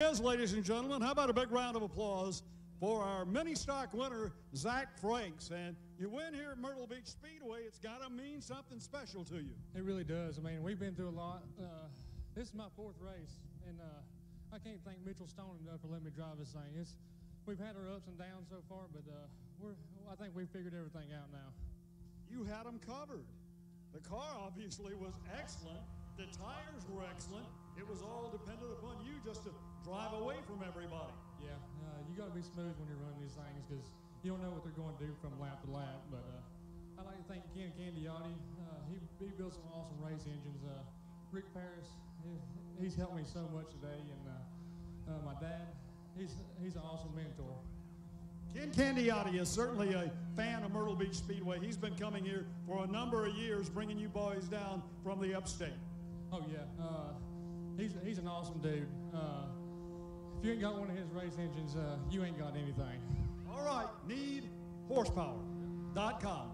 Yes, ladies and gentlemen, how about a big round of applause for our mini stock winner, Zach Franks. And you win here at Myrtle Beach Speedway, it's got to mean something special to you. It really does. I mean, we've been through a lot. This is my fourth race, and I can't thank Mitchell Stone enough for letting me drive this thing. We've had our ups and downs so far, but I think we've figured everything out now. You had them covered. The car obviously was excellent. The tires were excellent. It was all dependent upon you just to drive away from everybody. Yeah, you got to be smooth when you're running these things because you don't know what they're going to do from lap to lap. But I'd like to thank Ken Candiotti. He built some awesome race engines. Rick Paris, he's helped me so much today. And my dad, he's an awesome mentor. Ken Candiotti is certainly a fan of Myrtle Beach Speedway. He's been coming here for a number of years, bringing you boys down from the upstate. Oh, yeah. He's an awesome dude. If you ain't got one of his race engines, you ain't got anything. All right, needhorsepower.com.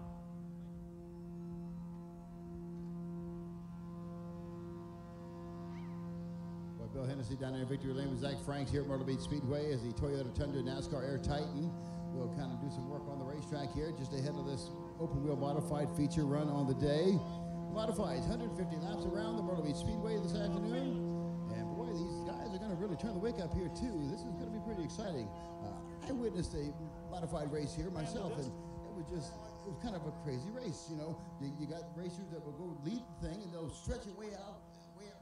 Well, Bill Hennessy down there in Victory Lane with Zach Franks here at Myrtle Beach Speedway as the Toyota Tundra NASCAR Air Titan will kind of do some work on the racetrack here just ahead of this open wheel modified feature run on the day. Modified 150 laps around the Myrtle Beach Speedway this afternoon. And boy, these guys are going to really turn the wick up here too. This is going to be pretty exciting. I witnessed a modified race here myself, and it was kind of a crazy race. You know, you got racers that will go lead the thing and they'll stretch it way out,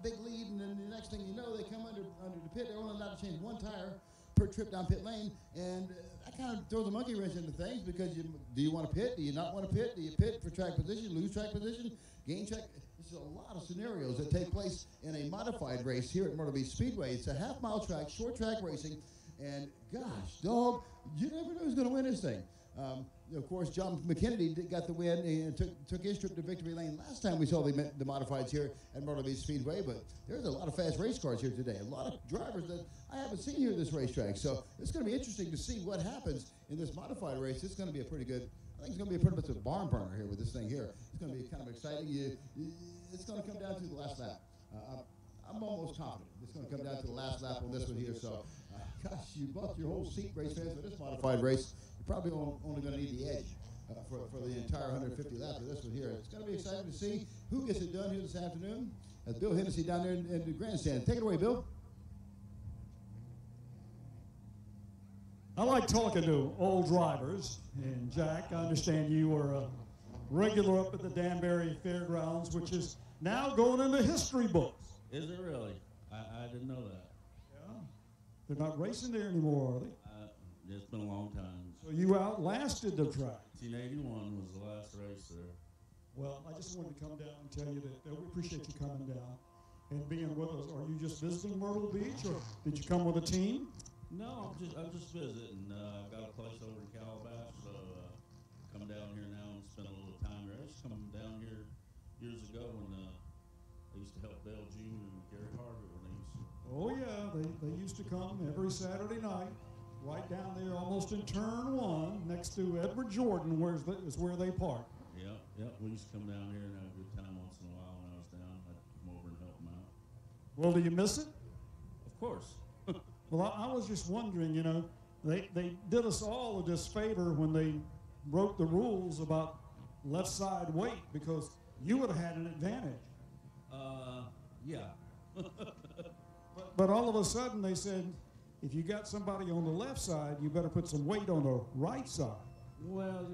big lead, and then the next thing you know, they come under the pit. They're only allowed to change one tire per trip down pit lane, and that kind of throws a monkey wrench into things because do you want to pit? Do you not want to pit? Do you pit for track position, lose track position, gain track? There's a lot of scenarios that take place in a modified race here at Myrtle Beach Speedway. It's a half-mile track, short track racing, and gosh, dog, you never know who's going to win this thing. Of course, John McKennedy got the win and took his trip to Victory Lane last time we saw the modifieds here at Myrtle Beach Speedway, but there's a lot of fast race cars here today, a lot of drivers that I haven't seen here at this racetrack, so it's going to be interesting to see what happens in this modified race. It's going to be a pretty good, I think it's going to be a pretty much a barn burner here with this thing here. It's going to be kind of exciting. It's going to come down to the last lap. I'm almost confident it's going to come down to the last lap on this one here, so gosh, you bought your whole seat, race fans, for this modified race. You're probably only going to need the edge for the entire 150 laps of this one here. It's going to be exciting to see who gets it done here this afternoon. As Bill Hennessy down there in the grandstand. Take it away, Bill. I like talking to old drivers, and Jack, I understand you were a regular up at the Danbury Fairgrounds, which is now going in the history books. Is it really? I didn't know that. Yeah. They're not racing there anymore, are they? It's been a long time. So you outlasted the track. 1981 was the last race there. Well, I just wanted to come down and tell you that we appreciate you coming down and being with us. Are you just visiting Myrtle Beach, or did you come with a team? No, I'm just visiting. I've got a place over in Calabash, so come down here now and spend a little time here. I used to come down here years ago when I used to help Dale Jr. and Gary Harvey when they used to. Oh yeah, they used to come every Saturday night, right down there almost in turn one, next to Edward Jordan, is where they park. Yep. We used to come down here and have a good time once in a while when I was down. I'd come over and help them out. Well, do you miss it? Of course. Well, I was just wondering, you know, they did us all a disfavor when they wrote the rules about left side weight because you would have had an advantage. Yeah. But all of a sudden they said, if you got somebody on the left side, you better put some weight on the right side. Well,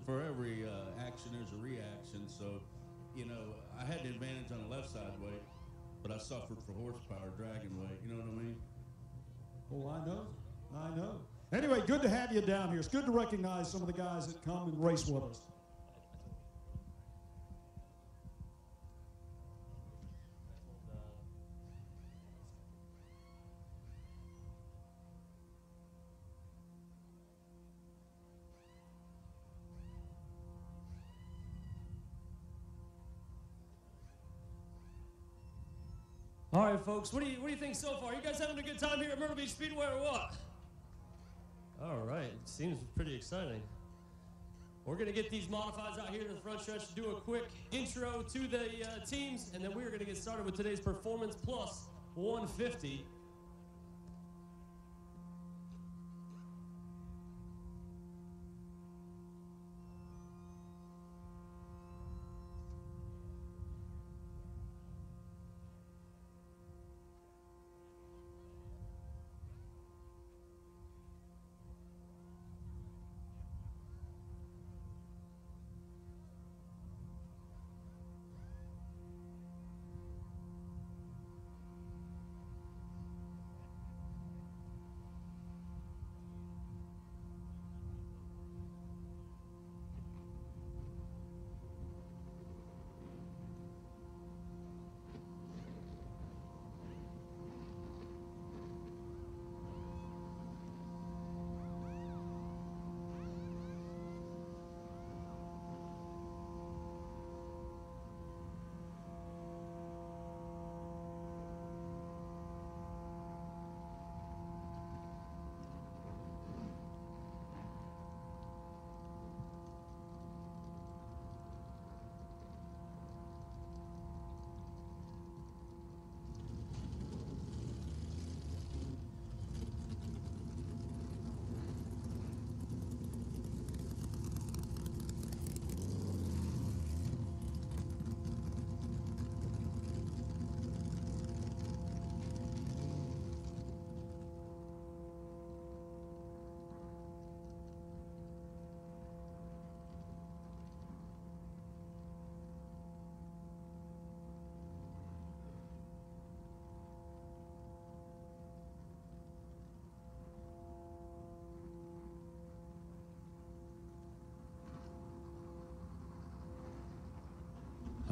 for every action, there's a reaction. So, you know, I had the advantage on the left side weight, but I suffered for horsepower, dragging weight. You know what I mean? Oh, I know. Anyway, good to have you down here. It's good to recognize some of the guys that come and race with us. All right, folks, what do you think so far? You guys having a good time here at Myrtle Beach Speedway or what? All right, it seems pretty exciting. We're going to get these modifieds out here to the front stretch to do a quick intro to the teams, and then we're going to get started with today's Performance Plus 150.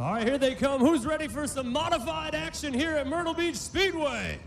All right, here they come. Who's ready for some modified action here at Myrtle Beach Speedway?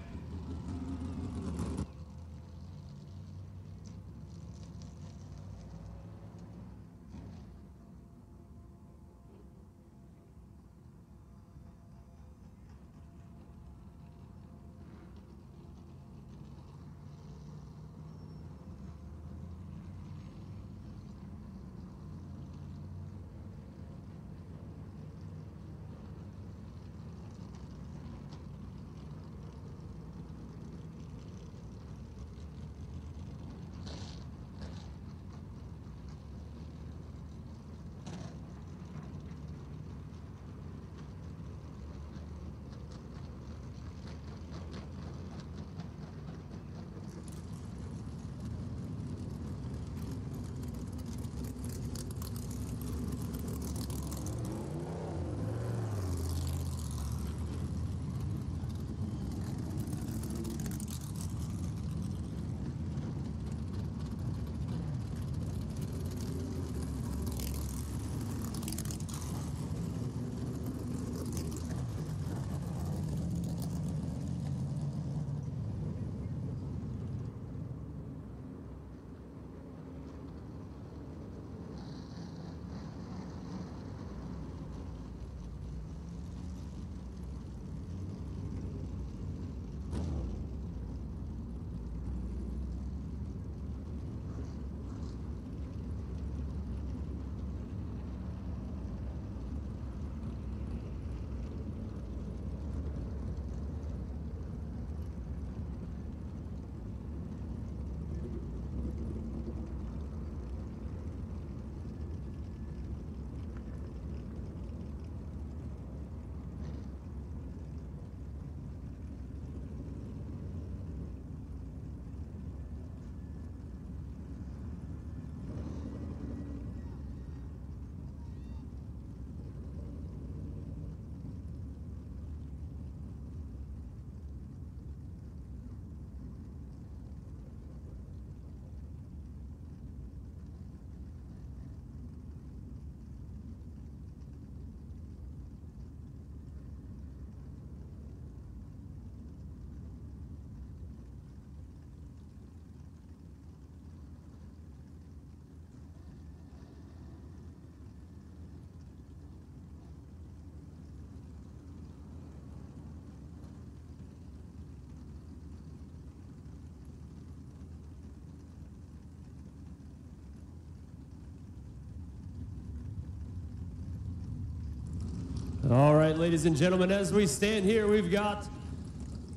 All right, ladies and gentlemen, as we stand here, we've got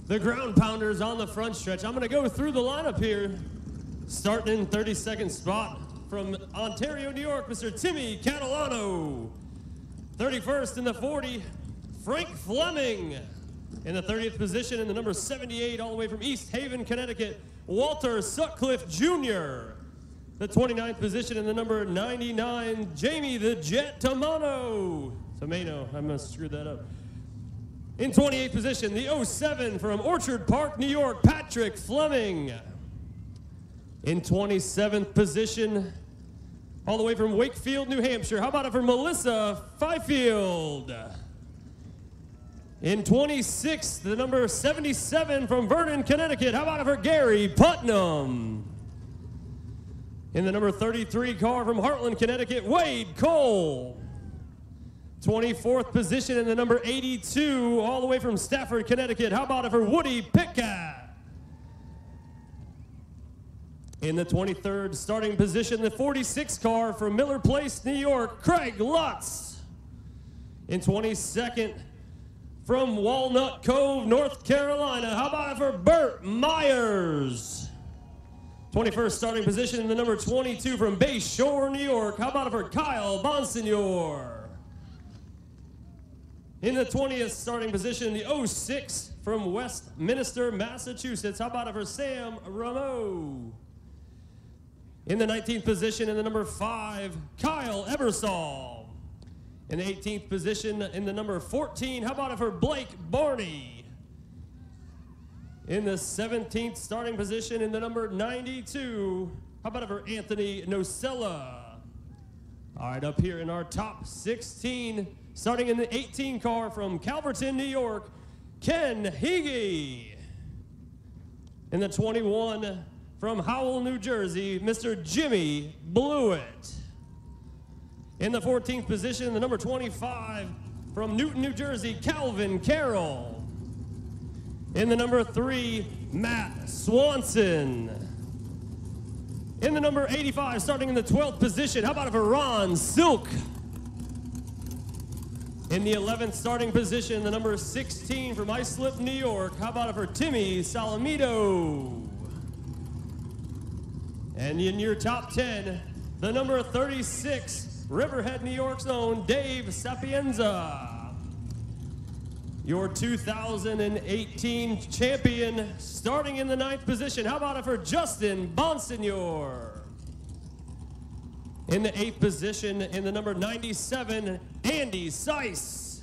the ground pounders on the front stretch. I'm going to go through the lineup here, starting in 32nd spot from Ontario, New York, Mr. Timmy Catalano. 31st in the 40, Frank Fleming. In the 30th position in the number 78, all the way from East Haven, Connecticut, Walter Sutcliffe Jr. The 29th position in the number 99, Jamie the Jet Tamano. I must screw that up. In 28th position, the 07 from Orchard Park, New York, Patrick Fleming. In 27th position, all the way from Wakefield, New Hampshire, how about it for Melissa Fifield? In 26th, the number 77 from Vernon, Connecticut, how about it for Gary Putnam? In the number 33 car from Heartland, Connecticut, Wade Cole. 24th position in the number 82, all the way from Stafford, Connecticut. How about it for Woody Pitcat? In the 23rd starting position, the 46 car from Miller Place, New York, Craig Lutz. In 22nd, from Walnut Cove, North Carolina, how about it for Burt Myers? 21st starting position in the number 22 from Bay Shore, New York, how about it for Kyle Bonsignor? In the 20th starting position, the 06 from Westminster, Massachusetts. How about it for Sam Rameau? In the 19th position, in the number 5, Kyle Ebersol. In the 18th position, in the number 14, how about it for Blake Barney? In the 17th starting position, in the number 92, how about it for Anthony Nocella? All right, up here in our top 16 Starting in the 18 car from Calverton, New York, Ken Heege. In the 21 from Howell, New Jersey, Mr. Jimmy Blewett. In the 14th position, the number 25 from Newton, New Jersey, Calvin Carroll. In the number 3, Matt Swanson. In the number 85, starting in the 12th position, how about it for Ron Silk? In the 11th starting position, the number 16 from Islip, New York, how about it for Timmy Salamito? And in your top 10, the number 36, Riverhead, New York's own Dave Sapienza. Your 2018 champion, starting in the 9th position, how about it for Justin Bonsignor? In the 8th position, in the number 97, Andy Seiss.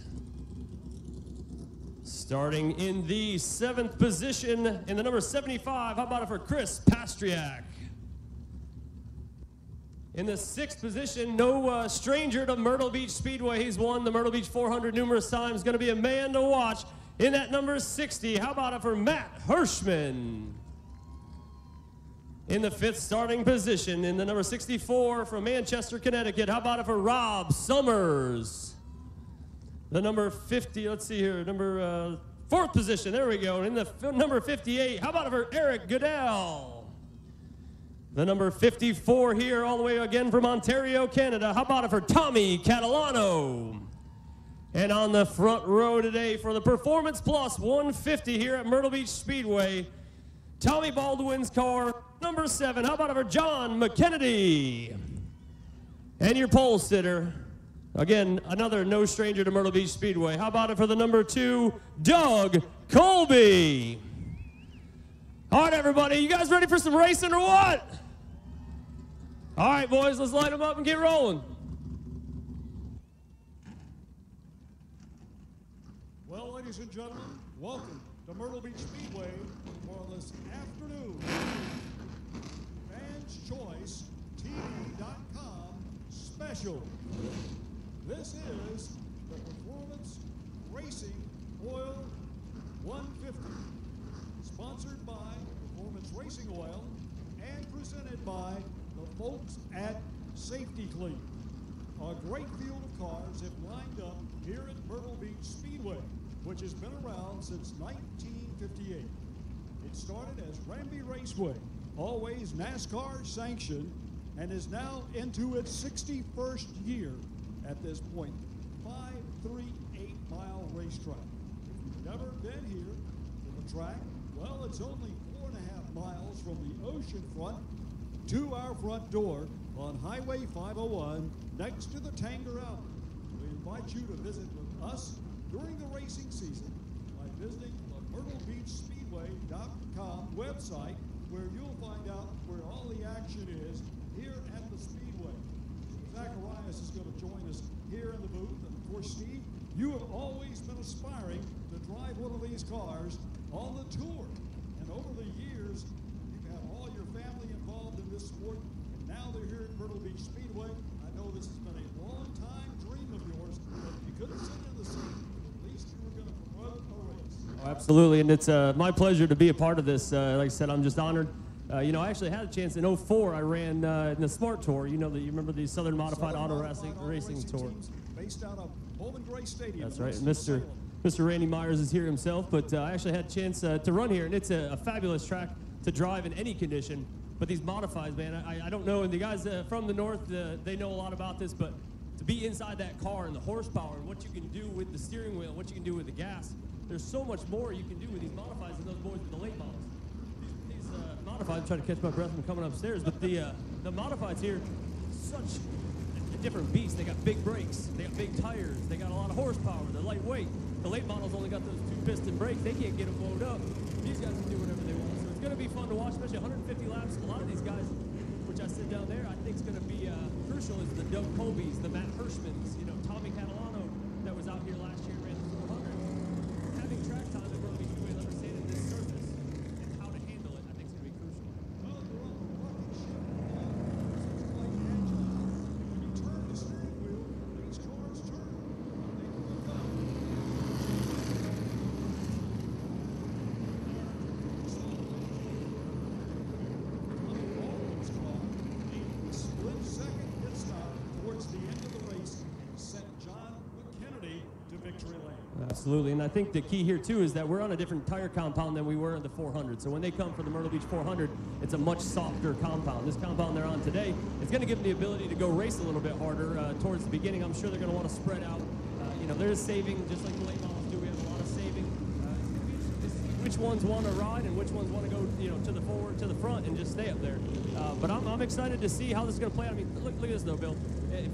Starting in the 7th position, in the number 75, how about it for Chris Pastriak? In the 6th position, no stranger to Myrtle Beach Speedway. He's won the Myrtle Beach 400 numerous times. Going to be a man to watch. In that number 60, how about it for Matt Hirschman? In the 5th starting position, in the number 64 from Manchester, Connecticut, how about it for Rob Summers? The number 50, let's see here, number 4th position, there we go. In the number 58, how about it for Eric Goodell? The number 54 here, all the way again from Ontario, Canada. How about it for Tommy Catalano? And on the front row today for the Performance Plus 150 here at Myrtle Beach Speedway, Tommy Baldwin's car, number 7. How about it for John McKennedy? And your pole sitter, again, another no stranger to Myrtle Beach Speedway. How about it for the number 2, Doug Colby? All right, everybody, you guys ready for some racing or what? All right, boys, let's light them up and get rolling. Well, ladies and gentlemen, welcome to Myrtle Beach Speedway for this afternoon FansChoiceTV.com special. This is the Performance Racing Oil 150, sponsored by Performance Racing Oil and presented by the folks at Safety Clean. A great field of cars have lined up here at Myrtle Beach Speedway, which has been around since 1958. It started as Granby Raceway, always NASCAR sanctioned, and is now into its 61st year at this point. 538-mile racetrack. If you've never been here to the track, well, it's only 4.5 miles from the ocean front to our front door on Highway 501 next to the Tanger Outlet. We invite you to visit with us during the racing season by visiting the MyrtleBeachSpeedway.com website, where you'll find out where all the action is here at the Speedway. Zacharias is going to join us here in the booth. And of course, Steve, you have always been aspiring to drive one of these cars on the tour. And over the years, you've had all your family involved in this sport, and now they're here at Myrtle Beach Speedway. I know this has been a long-time dream of yours, but if you couldn't sit in the seat, at least you were going to promote a race. Oh, absolutely, and it's my pleasure to be a part of this. Like I said, I'm just honored. You know, I actually had a chance in 04. I ran in the Smart Tour. You know, you remember the Southern Modified Auto Racing Tour. Based out of Bowman Gray Stadium. That's right. Mr. Randy Myers is here himself, but I actually had a chance to run here, and it's a fabulous track to drive in any condition. But these modifieds, man, I don't know, and the guys from the north, they know a lot about this, but to be inside that car and the horsepower and what you can do with the steering wheel, what you can do with the gas, there's so much more you can do with these modifieds than those boys with the late models. These modifieds, I'm trying to catch my breath from coming upstairs, but the modifieds here, such a different beast. They got big brakes, they got big tires, they got a lot of horsepower, they're lightweight. The late models only got those 2-piston brakes. They can't get them loaded up. These guys can do whatever they want. So it's going to be fun to watch, especially 150 laps. A lot of these guys, which I said down there, I think is going to be crucial, is the Doug Colbys, the Matt Hirschmans, you know, Tommy Catalano that was out here last year, ran the 400. Having track time at Myrtle Beach Speedway, understanding this surface and how to handle it, I think is going to be crucial. Well, they're on the rocket ship now. It's quite agile. When you turn the steering wheel, these cars turn. They Absolutely, and I think the key here too is that we're on a different tire compound than we were in the 400. So when they come for the Myrtle Beach 400, it's a much softer compound. This compound they're on today is going to give them the ability to go race a little bit harder towards the beginning. I'm sure they're going to want to spread out. There's saving, just like the late models do. We have a lot of saving. Which ones want to ride and which ones want to go, to the forward, to the front, and just stay up there. But I'm excited to see how this is going to play out. I mean, look at this though, Bill.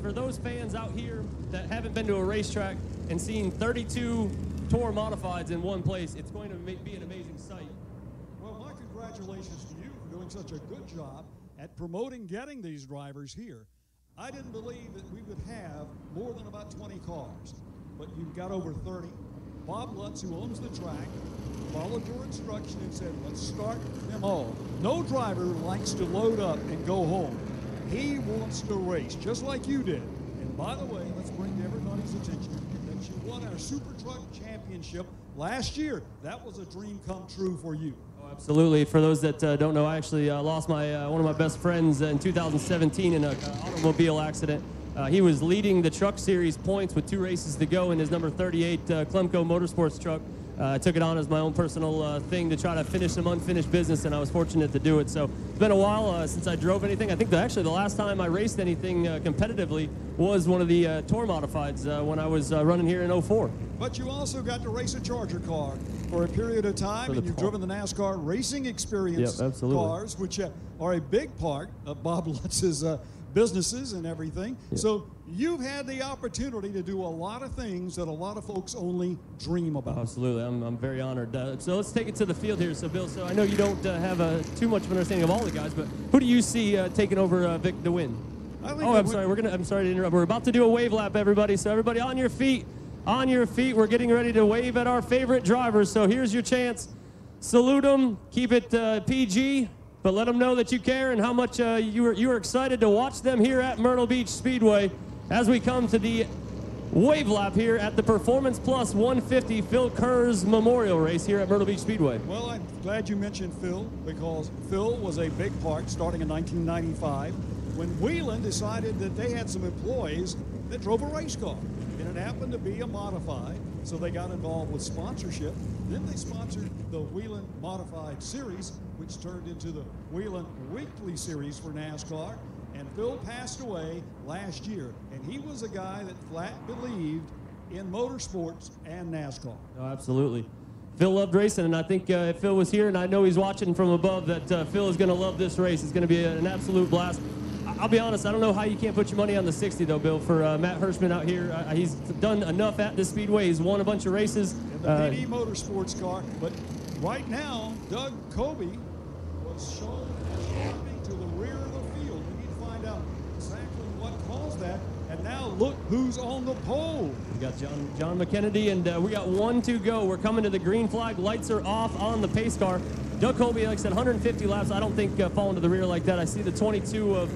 For those fans out here that haven't been to a racetrack and seen 32 tour modifieds in one place, it's going to be an amazing sight. Well, my congratulations to you for doing such a good job at promoting getting these drivers here. I didn't believe that we would have more than about 20 cars, but you've got over 30. Bob Lutz, who owns the track, followed your instruction and said, let's start them all. No driver likes to load up and go home. He wants to race, just like you did. And by the way, let's bring to everybody's attention that you won our Super Truck Championship last year. That was a dream come true for you. Oh, absolutely. For those that don't know, I actually lost one of my best friends in 2017 in an automobile accident. He was leading the truck series points with 2 races to go in his number 38 Clemco Motorsports truck. I took it on as my own personal thing to try to finish some unfinished business, and I was fortunate to do it. So it's been a while since I drove anything. I think actually the last time I raced anything competitively was one of the tour modifieds when I was running here in 04. But you also got to race a Charger car for a period of time, and you've driven the NASCAR Racing Experience cars, which are a big part of Bob Lutz's businesses and everything. Yep. So you've had the opportunity to do a lot of things that a lot of folks only dream about. Absolutely. I'm very honored. So let's take it to the field here. So, Bill, so I know you don't have too much of an understanding of all the guys, but who do you see taking over Vic to win? I'm sorry to interrupt. We're about to do a wave lap, everybody. So everybody on your feet. On your feet. We're getting ready to wave at our favorite drivers. So here's your chance. Salute them. Keep it PG. But let them know that you care and how much you are excited to watch them here at Myrtle Beach Speedway as we come to the wave lap here at the Performance Plus 150 Phil Kerr's Memorial Race here at Myrtle Beach Speedway. Well, I'm glad you mentioned Phil, because Phil was a big part starting in 1995 when Whelen decided that they had some employees that drove a race car. And it happened to be a modified, so they got involved with sponsorship. Then they sponsored the Whelen Modified Series, which turned into the Whelen Weekly Series for NASCAR. And Phil passed away last year, and he was a guy that flat believed in motorsports and NASCAR. Oh, absolutely. Phil loved racing, and I think if Phil was here, and I know he's watching from above, that Phil is going to love this race. It's going to be an absolute blast. I'll be honest, I don't know how you can't put your money on the 60, though, Bill, for Matt Hirschman out here. He's done enough at this speedway. He's won a bunch of races. In the PD Motorsports car, but right now, Doug Kobe was shown as driving to the rear of the field. We need to find out exactly what caused that. And now look who's on the pole. We got John McKennedy, and we got 1 to go. We're coming to the green flag. Lights are off on the pace car. Doug Colby, like I said, 150 laps. I don't think falling to the rear like that. I see the 22 of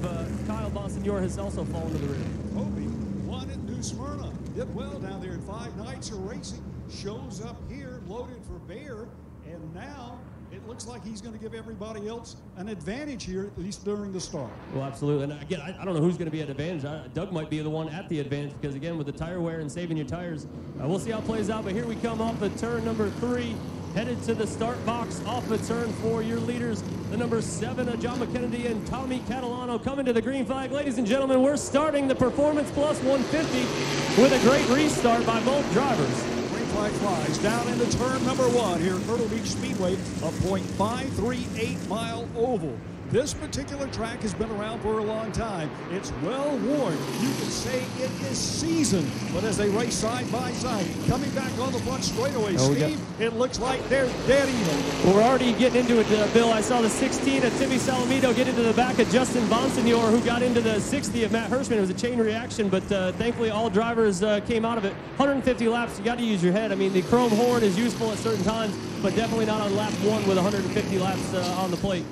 Kyle Bonsignor has also fallen to the rear. Colby won at New Smyrna. Did well down there in 5 nights of racing. Shows up here loaded for bear, and now it looks like he's going to give everybody else an advantage here, at least during the start. Well, absolutely. And again, I don't know who's going to be at advantage. Doug might be the one at the advantage because, again, with the tire wear and saving your tires, we'll see how it plays out. But here we come off the turn number 3, headed to the start box off the turn 4. Your leaders, the number 7 of John McKennedy and Tommy Catalano, coming to the green flag. Ladies and gentlemen, we're starting the Performance Plus 150 with a great restart by both drivers. Flag flies down into turn number 1 here at Myrtle Beach Speedway, a .538 mile oval. This particular track has been around for a long time. It's well worn. You could say it is seasoned. But as they race side by side, coming back on the front straightaway, Steve, it looks like they're dead even. Well, we're already getting into it, Bill. I saw the 16 of Timmy Salamito get into the back of Justin Bonsignor, who got into the 60 of Matt Hirschman. It was a chain reaction, but thankfully all drivers came out of it. 150 laps, you got to use your head. I mean, the chrome horn is useful at certain times, but definitely not on lap 1 with 150 laps on the plate.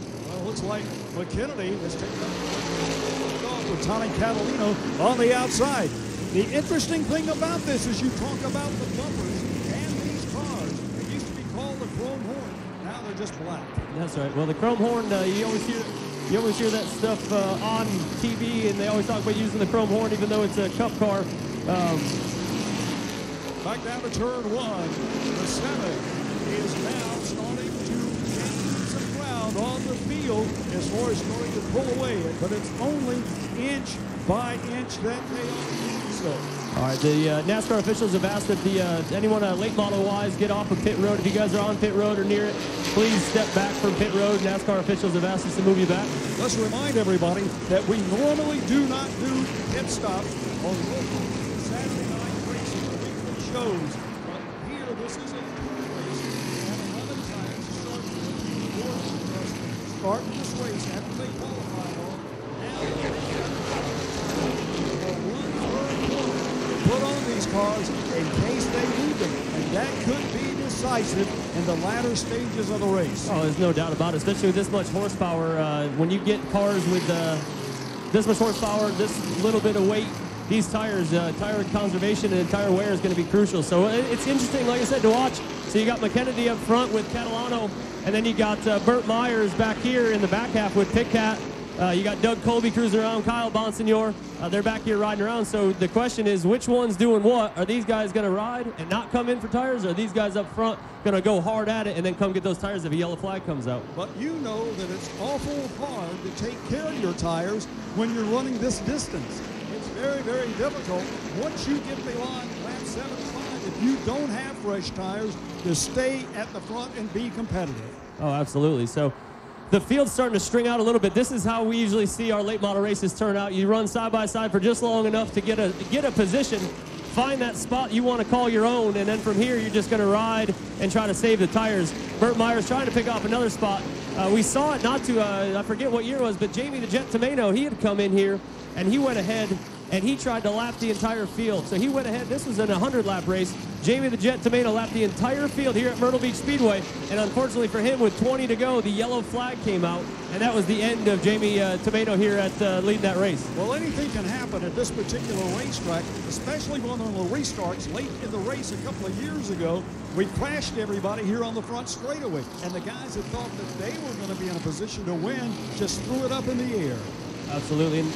Looks like McKennedy has taken off with Tommy Catalano on the outside. The interesting thing about this is you talk about the bumpers and these cars. It used to be called the chrome horn. Now they're just black. That's right. Well, the chrome horn, you always hear that stuff on TV, and they always talk about using the chrome horn, even though it's a cup car. back down to turn one. The 7 is now starting to gain some ground on the field as far as starting to pull away, but it's only inch by inch that they are doing so. All right, the NASCAR officials have asked that anyone late model-wise get off of pit road. If you guys are on pit road or near it, please step back from pit road. NASCAR officials have asked us to move you back. Let's remind everybody that we normally do not do pit stops on local Saturday night racing or weekly shows. But here, this is a good race, and 11 times starting this race after they qualified on. Now put on these cars in case they need them, and that could be decisive in the latter stages of the race. Oh, there's no doubt about it, especially with this much horsepower. When you get cars with this much horsepower, this little bit of weight, these tires, tire conservation and tire wear is going to be crucial. So it's interesting, like I said, to watch. So you got McKennedy up front with Catalano, and then you got Burt Myers back here in the back half with Pitcat. You got Doug Colby cruising around, Kyle Bonsignor. They're back here riding around. So the question is, which one's doing what? Are these guys going to ride and not come in for tires? Or are these guys up front going to go hard at it and then come get those tires if a yellow flag comes out? But you know that it's awful hard to take care of your tires when you're running this distance. It's very, very difficult once you get beyond lap 75 if you don't have fresh tires to stay at the front and be competitive. Oh, absolutely. So the field's starting to string out a little bit. This is how we usually see our late model races turn out. You run side by side for just long enough to get a position, find that spot you want to call your own, and then from here you're just going to ride and try to save the tires. Burt Myers trying to pick off another spot. We saw it not to, I forget what year it was, but Jamie the Jet Tomato, he had come in here and he went ahead and he tried to lap the entire field. So he went ahead. This was an 100-lap race. Jamie the Jet Tomato lapped the entire field here at Myrtle Beach Speedway. And unfortunately for him, with 20 to go, the yellow flag came out. And that was the end of Jamie Tomato here at leading that race. Well, anything can happen at this particular racetrack, especially when on the restarts late in the race a couple of years ago. We crashed everybody here on the front straightaway. And the guys that thought that they were going to be in a position to win just threw it up in the air. Absolutely. And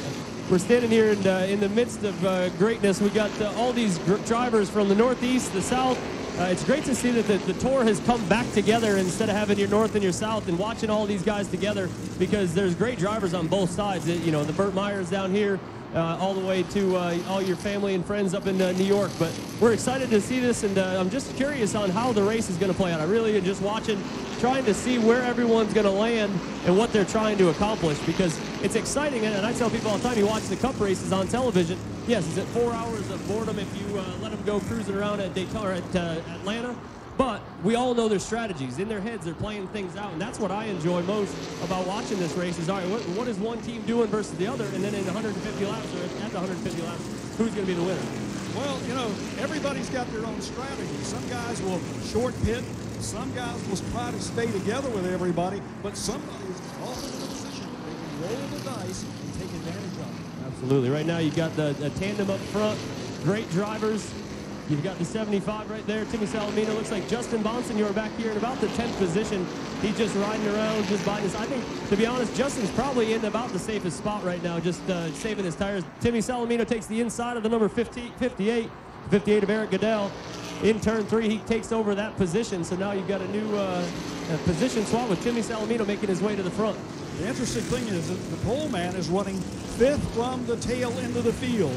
we're standing here in the midst of greatness. We got all these drivers from the Northeast, the South. It's great to see that the tour has come back together instead of having your North and your South, and watching all these guys together, because there's great drivers on both sides. You know, the Burt Myers down here, all the way to all your family and friends up in New York. But we're excited to see this, and I'm just curious on how the race is going to play out. I really am just watching, trying to see where everyone's going to land and what they're trying to accomplish, because it's exciting. And I tell people all the time, you watch the Cup races on television. Yes, is it 4 hours of boredom if you let them go cruising around at Daytona or at Atlanta? But we all know their strategies. In their heads, they're playing things out, and that's what I enjoy most about watching this race is, all right, what is one team doing versus the other? And then in 150 laps, or at the 150 laps, who's going to be the winner? Well, you know, everybody's got their own strategy. Some guys will short pit. Some guys will try to stay together with everybody, but somebody is often in a position they can roll the dice and take advantage of it. Absolutely. Right now, you've got the tandem up front, great drivers. You've got the 75 right there, Timmy Salamino. Looks like Justin Bonson, you're back here in about the 10th position. He's just riding around, just buying his. I think, to be honest, Justin's probably in about the safest spot right now, just saving his tires. Timmy Salamino takes the inside of the number 58 of Eric Goodell. In turn 3, he takes over that position. So now you've got a new position swap with Timmy Salamino making his way to the front. The interesting thing is that the pole man is running 5th from the tail end of the field.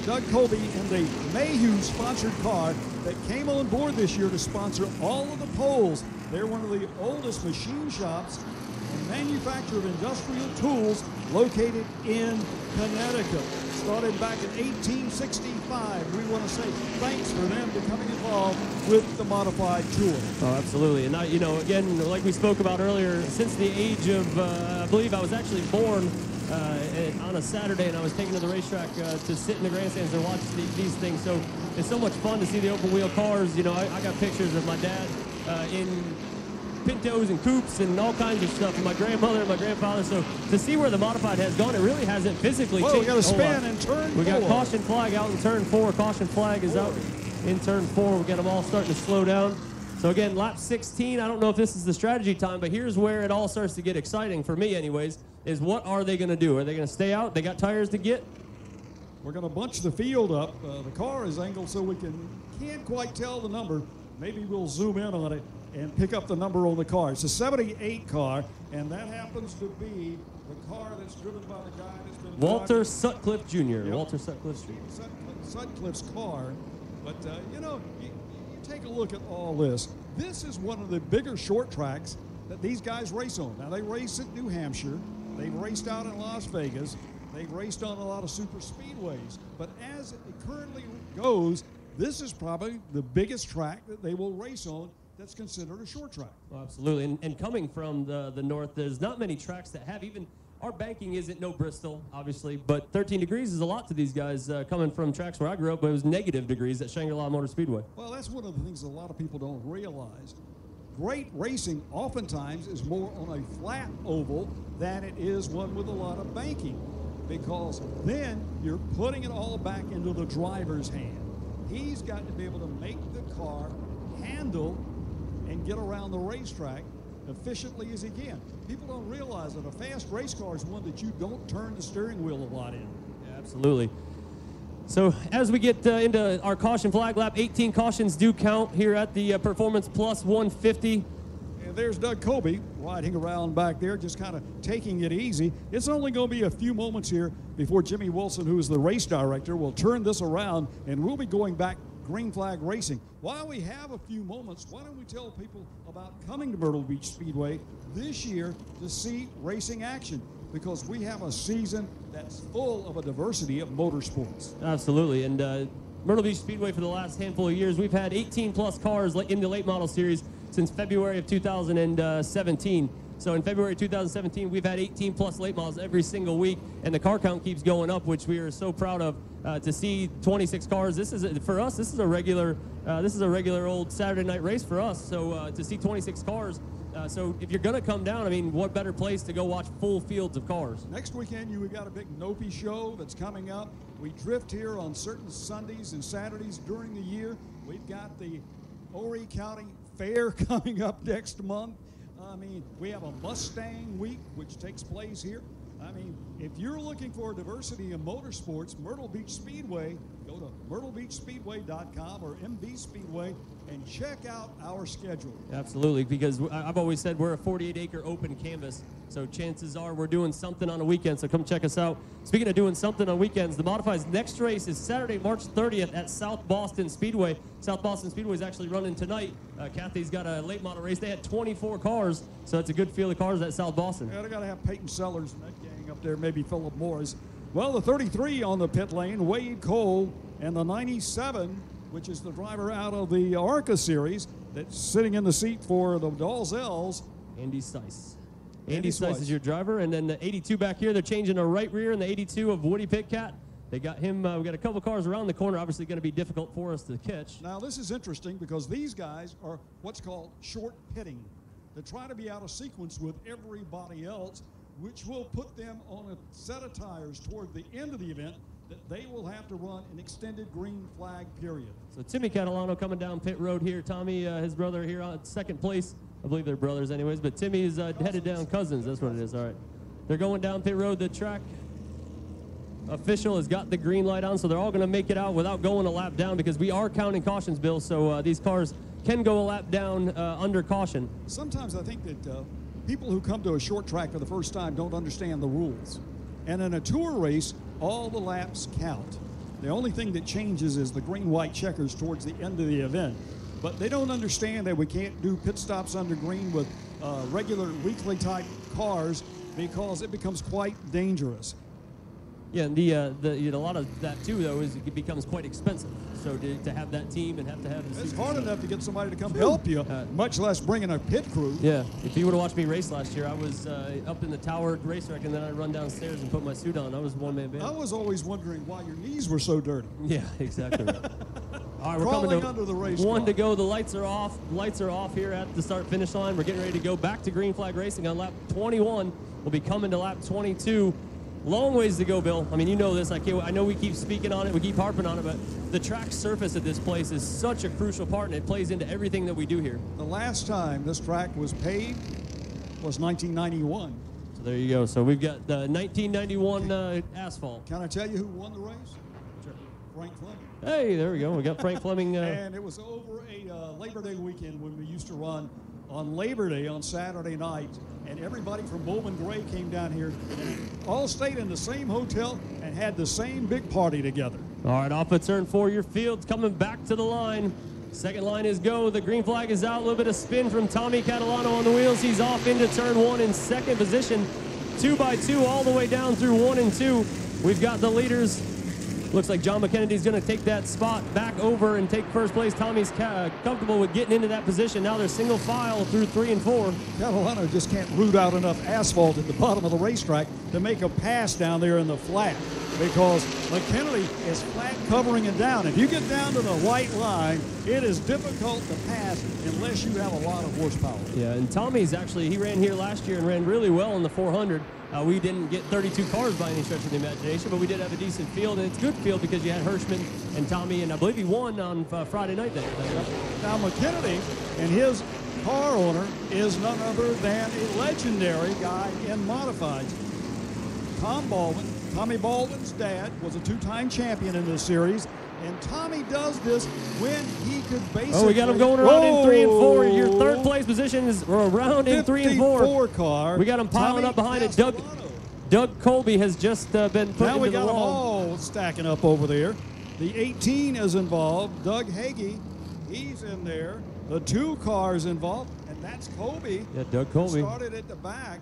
Doug Colby in the Mayhew-sponsored car that came on board this year to sponsor all of the poles. They're one of the oldest machine shops and manufacturer of industrial tools located in Connecticut. Started back in 1865. We want to say thanks for them becoming involved with the modified tour. Oh, absolutely. And, you know, again, like we spoke about earlier, since the age of, I believe I was actually born on a Saturday, and I was taken to the racetrack to sit in the grandstands and watch these things. So it's so much fun to see the open wheel cars. You know, I got pictures of my dad in Pintos and coupes and all kinds of stuff, and my grandmother and my grandfather. So to see where the modified has gone, it really hasn't physically changed. We got a span in turn 4. We got caution flag out in turn 4. Caution flag is out in turn 4. We got them all starting to slow down. So again, lap 16, I don't know if this is the strategy time, but here's where it all starts to get exciting, for me anyways, is what are they going to do? Are they going to stay out? They got tires to get? We're going to bunch the field up. The car is angled so we can't quite tell the number. Maybe we'll zoom in on it and pick up the number on the car. It's a 78 car, and that happens to be the car that's driven by the guy that's been Walter Sutcliffe Jr. Yep. Walter Sutcliffe Jr. Sutcliffe's car. But, you take a look at all this. This is one of the bigger short tracks that these guys race on. Now, they race at New Hampshire. They've raced out in Las Vegas. They've raced on a lot of super speedways. But as it currently goes, this is probably the biggest track that they will race on that's considered a short track. Oh, absolutely. And coming from the north, there's not many tracks that have even, our banking isn't no Bristol, obviously, but 13 degrees is a lot to these guys coming from tracks where I grew up, but it was negative degrees at Shangri-La Motor Speedway. Well, that's one of the things a lot of people don't realize. Great racing oftentimes is more on a flat oval than it is one with a lot of banking, because then you're putting it all back into the driver's hand. He's got to be able to make the car handle and get around the racetrack efficiently as he can. People don't realize that a fast race car is one that you don't turn the steering wheel a lot in. Yeah, absolutely. So as we get into our caution flag lap, 18 cautions do count here at the Performance Plus 150. And there's Doug Colby riding around back there, just kind of taking it easy. It's only going to be a few moments here before Jimmy Wilson, who is the race director, will turn this around, and we'll be going back green flag racing. While we have a few moments, why don't we tell people about coming to Myrtle Beach Speedway this year to see racing action, because we have a season that's full of a diversity of motorsports. Absolutely. And Myrtle Beach Speedway, for the last handful of years, we've had 18 plus cars in the late model series since February of 2017. So in February 2017, we've had 18 plus late models every single week, and the car count keeps going up, which we are so proud of. To see 26 cars, this is for us. This is a regular old Saturday night race for us. So to see 26 cars. So if you're going to come down, I mean, what better place to go watch full fields of cars? Next weekend, we've got a big Nopi show that's coming up. We drift here on certain Sundays and Saturdays during the year. We've got the Horry County Fair coming up next month. I mean, we have a Mustang Week, which takes place here. I mean, if you're looking for diversity in motorsports, Myrtle Beach Speedway, go to myrtlebeachspeedway.com or MB Speedway and check out our schedule. Absolutely, because I've always said we're a 48-acre open canvas, so chances are we're doing something on a weekend, so come check us out. Speaking of doing something on weekends, the Modifieds' next race is Saturday, March 30th at South Boston Speedway. South Boston Speedway is actually running tonight. Kathy's got a late model race. They had 24 cars, so it's a good field of cars at South Boston. Yeah, they got to have Peyton Sellers and that gang up there, maybe Philip Morris. Well, the 33 on the pit lane, Wade Cole, and the 97, which is the driver out of the ARCA series that's sitting in the seat for the Dalzells. Andy Seiss. Andy Seiss is your driver, and then the 82 back here, they're changing a right rear in the 82 of Woody Pitcat. They got him, we got a couple cars around the corner, obviously going to be difficult for us to catch. Now, this is interesting because these guys are what's called short pitting. They try to be out of sequence with everybody else, which will put them on a set of tires toward the end of the event that they will have to run an extended green flag period. So Timmy Catalano coming down pit road here. Tommy, his brother here on second place. I believe they're brothers anyways, but Timmy is headed down. Cousins, that's what it is. All right. They're going down pit road. The track official has got the green light on, so they're all going to make it out without going a lap down, because we are counting cautions, Bill, so these cars can go a lap down under caution. Sometimes I think that people who come to a short track for the first time don't understand the rules. And in a tour race, all the laps count. The only thing that changes is the green-white checkers towards the end of the event. But they don't understand that we can't do pit stops under green with regular weekly type cars, because it becomes quite dangerous. Yeah, and a lot of that too, though, is it becomes quite expensive. So to have that team and have to have it's hard enough to get somebody to come help you, much less bringing a pit crew. Yeah, if you would have watched me race last year, I was up in the tower racetrack, and then I run downstairs and put my suit on. I was one-man band. I was always wondering why your knees were so dirty. Yeah, exactly right. All right, we're Crawling coming to under the race one car. to go. The lights are off. Lights are off here at the start-finish line. We're getting ready to go back to green flag racing on lap 21. We'll be coming to lap 22. Long ways to go, Bill. I mean, you know this. I know we keep speaking on it, we keep harping on it, but the track surface at this place is such a crucial part, and it plays into everything that we do here. The last time this track was paved was 1991. So there you go. So we've got the 1991 asphalt. Can I tell you who won the race? Frank Fleming. Hey, there we go. We got Frank Fleming. And it was over a Labor Day weekend when we used to run on Labor Day on Saturday night, and everybody from Bowman Gray came down here and all stayed in the same hotel and had the same big party together. All right, off of turn 4, your field's coming back to the line. Second line is go. The green flag is out. A little bit of spin from Tommy Catalano on the wheels. He's off into turn 1 in second position. 2 by 2 all the way down through 1 and 2. We've got the leaders. Looks like John McKennedy's going to take that spot back over and take first place. Tommy's comfortable with getting into that position. Now they're single file through 3 and 4. Catalano just can't root out enough asphalt at the bottom of the racetrack to make a pass down there in the flat, because McKennedy is flat covering it down. If you get down to the white line, it is difficult to pass unless you have a lot of horsepower. Yeah, and Tommy's actually, he ran here last year and ran really well in the 400. We didn't get 32 cars by any stretch of the imagination, but we did have a decent field, and it's a good field because you had Hirschman and Tommy, and I believe he won on Friday night then. Now McKennedy and his car owner is none other than a legendary guy in modifieds. Tommy Baldwin's dad was a 2-time champion in this series, and Tommy does this when he could basically... Oh, we got him going around in 3 and 4. Your third place position is around in 3 and 4. Car. We got him piling up behind it. Doug Colby has just been put into the wall. Now we got them all stacking up over there. The 18 is involved. Doug Hagee, he's in there. The 2 cars involved, and that's Colby. Yeah, Doug Colby. Started at the back.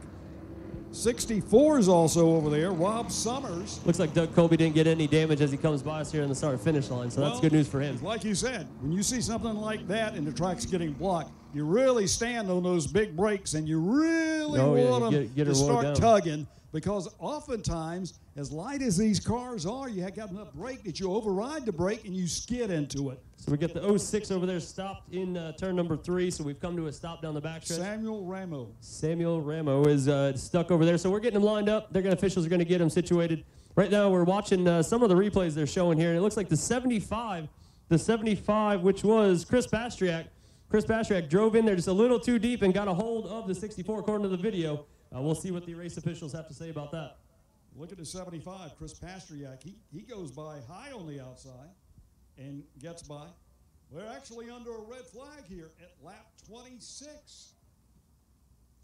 64 is also over there. Rob Summers. Looks like Doug Colby didn't get any damage as he comes by us here in the start-finish line, so that's good news for him. Like you said, when you see something like that and the track's getting blocked, you really stand on those big brakes and you really want them to start tugging, because oftentimes, as light as these cars are, you have got enough brake that you override the brake and you skid into it. So we got the 06 over there stopped in turn number 3, so we've come to a stop down the backstretch. Samuel Ramo is stuck over there, so we're getting them lined up. Their officials are going to get them situated. Right now we're watching some of the replays they're showing here, and it looks like the 75, which was Chris Bastriak. Chris Bastriak drove in there just a little too deep and got a hold of the 64 according to the video. We'll see what the race officials have to say about that. Look at the 75, Chris Pastriak. He goes by high on the outside and gets by. We're actually under a red flag here at lap 26.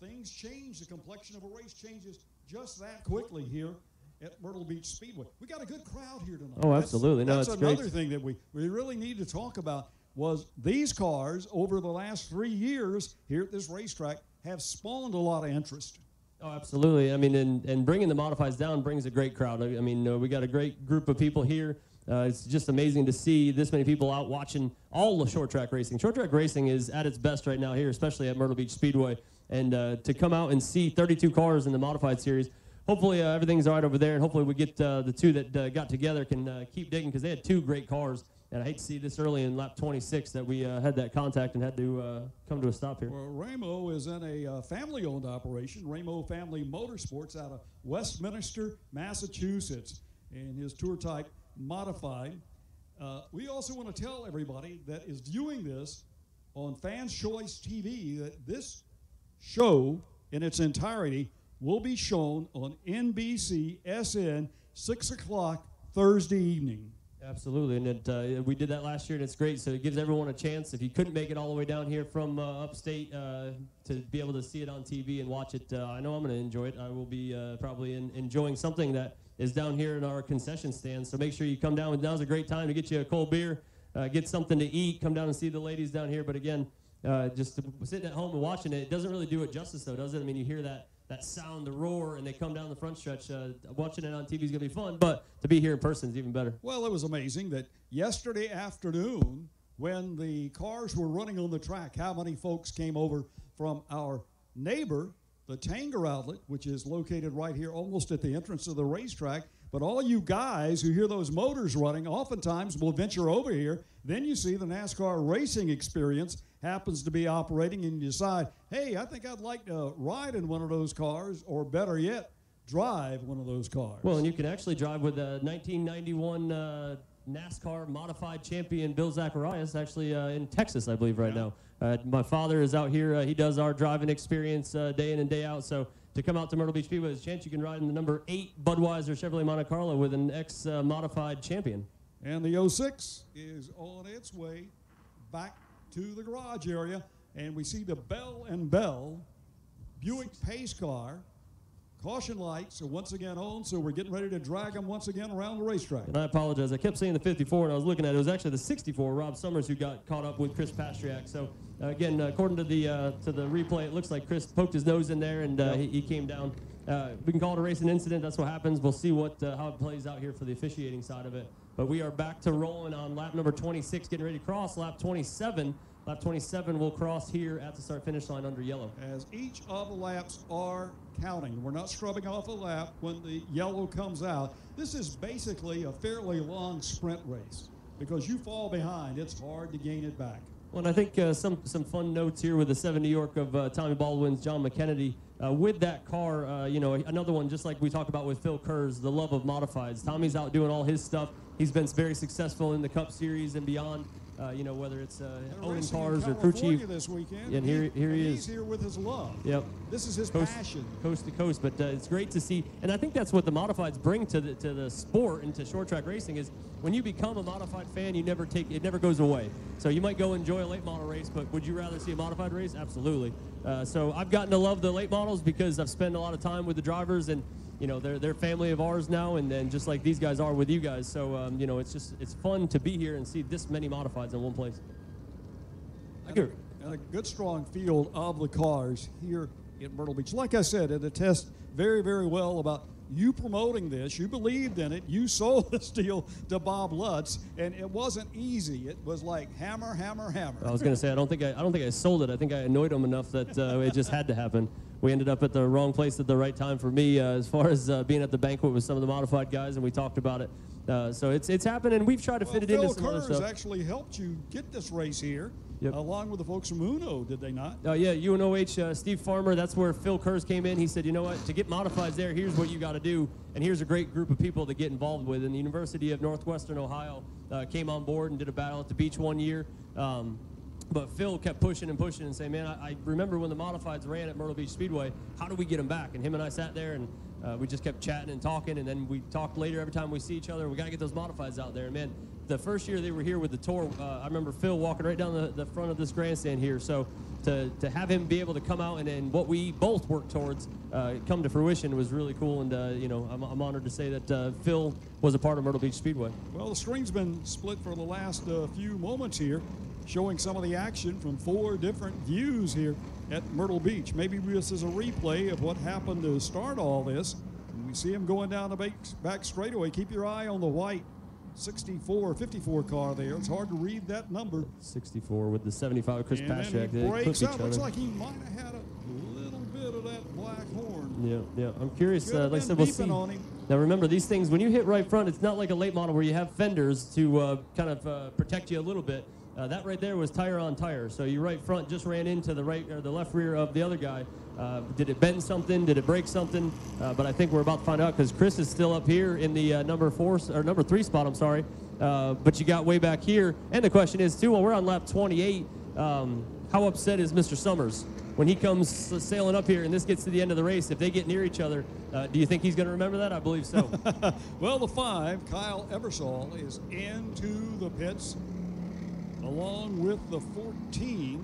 Things change. The complexion of a race changes just that quickly here at Myrtle Beach Speedway. We got a good crowd here tonight. Oh, absolutely. That's another thing that we really need to talk about, was these cars over the last 3 years here at this racetrack have spawned a lot of interest. Oh, absolutely. I mean, and bringing the modifieds down brings a great crowd. I mean, we got a great group of people here. It's just amazing to see this many people out watching all the short track racing. Short track racing is at its best right now here, especially at Myrtle Beach Speedway. And to come out and see 32 cars in the modified series, hopefully everything's all right over there, and hopefully we get the 2 that got together can keep digging, because they had 2 great cars. And I hate to see this early in lap 26 that we had that contact and had to come to a stop here. Well, Ramo is in a family-owned operation, Ramo Family Motorsports, out of Westminster, Massachusetts, and his tour type modified. We also want to tell everybody that is viewing this on Fans Choice TV that this show in its entirety will be shown on NBC SN 6 o'clock Thursday evening. Absolutely, and we did that last year, and it's great. So it gives everyone a chance. If you couldn't make it all the way down here from upstate to be able to see it on TV and watch it, I know I'm going to enjoy it. I will be probably enjoying something that is down here in our concession stand. So make sure you come down. Now's a great time to get you a cold beer, get something to eat, come down and see the ladies down here. But again, just sitting at home and watching it doesn't really do it justice, though, does it? I mean, you hear that sound, the roar, and they come down the front stretch. Watching it on TV is going to be fun, but to be here in person is even better. Well, it was amazing that yesterday afternoon, when the cars were running on the track, how many folks came over from our neighbor, the Tanger Outlet, which is located right here almost at the entrance of the racetrack. But all you guys who hear those motors running oftentimes will venture over here. Then you see the NASCAR racing experience happens to be operating, and you decide, hey, I think I'd like to ride in one of those cars, or better yet, drive one of those cars. Well, and you can actually drive with a 1991 NASCAR modified champion Bill Zacharias, actually in Texas, I believe, right now. My father is out here. He does our driving experience day in and day out. So to come out to Myrtle Beach Speedway, there's a chance you can ride in the number 8 Budweiser Chevrolet Monte Carlo with an ex-modified champion. And the 06 is on its way back to the garage area. And we see the Bell & Bell Buick pace car. Caution lights are once again on, so we're getting ready to drag them once again around the racetrack. And I apologize. I kept saying the 54, and I was looking at it. It was actually the 64, Rob Summers, who got caught up with Chris Pastriak. So, again, according to the replay, it looks like Chris poked his nose in there, and he came down. We can call it a racing incident. That's what happens. We'll see how it plays out here for the officiating side of it. But we are back to rolling on lap number 26, getting ready to cross lap 27. Lap 27 will cross here at the start-finish line under yellow. As each of the laps are counting. We're not scrubbing off a lap when the yellow comes out. This is basically a fairly long sprint race. Because you fall behind, it's hard to gain it back. Well, and I think some fun notes here with the 7 New York of Tommy Baldwin's John McKennedy. With that car, another one just like we talked about with Phil Kerr's, the love of modifieds. Tommy's out doing all his stuff. He's been very successful in the Cup Series and beyond. Whether it's owning cars or crew chief. This weekend. And here he is. He's here with his love. Yep. This is his passion. Coast to coast, but it's great to see. And I think that's what the modifieds bring to the sport and to short track racing is when you become a modified fan, it never goes away. So you might go enjoy a late model race, but would you rather see a modified race? Absolutely. So I've gotten to love the late models because I've spent a lot of time with the drivers and they're family of ours now, and then just like these guys are with you guys. So, it's fun to be here and see this many modifieds in one place. And a good, strong field of the cars here at Myrtle Beach. Like I said, it attests very, very well about you promoting this. You believed in it. You sold this deal to Bob Lutz, and it wasn't easy. It was like hammer, hammer, hammer. I was going to say I don't think I sold it. I think I annoyed him enough that it just had to happen. We ended up at the wrong place at the right time for me as far as being at the banquet with some of the modified guys, and we talked about it. So it's happened, and we've tried to fit it into some other stuff. Phil Kerrs actually helped you get this race here, along with the folks from Uno, did they not? Yeah, UNOH, Steve Farmer, that's where Phil Kerrs came in. He said, you know what, to get modifieds there, here's what you got to do, and here's a great group of people to get involved with. And the University of Northwestern Ohio came on board and did a battle at the beach one year. But Phil kept pushing and saying, man, I remember when the modifieds ran at Myrtle Beach Speedway, how do we get them back? And him and I sat there and we just kept chatting and talking, and then we talked later every time we see each other. We got to get those modifieds out there. And man, the first year they were here with the tour, I remember Phil walking right down the front of this grandstand here. So to have him be able to come out and what we both worked towards come to fruition was really cool. And, I'm honored to say that Phil was a part of Myrtle Beach Speedway. Well, the screen's been split for the last few moments here, showing some of the action from 4 different views here at Myrtle Beach. Maybe this is a replay of what happened to start all this. And we see him going down the back straightaway. Keep your eye on the white 54 car there. It's hard to read that number. 64 with the 75 Chris Pastriak. He breaks out. Looks like he might have had a little bit of that black horn. Yeah. I'm curious. Like I said, we'll see. Now remember, these things, when you hit right front, it's not like a late model where you have fenders to kind of protect you a little bit. That right there was tire on tire. So your right front just ran into the right or the left rear of the other guy. Did it bend something? Did it break something? But I think we're about to find out because Chris is still up here in the number 3 spot. I'm sorry. But you got way back here. And the question is too, while we're on lap 28, how upset is Mr. Summers when he comes sailing up here and this gets to the end of the race? If they get near each other, do you think he's going to remember that? I believe so. Well, the 5, Kyle Eversole, is into the pits, along with the 14,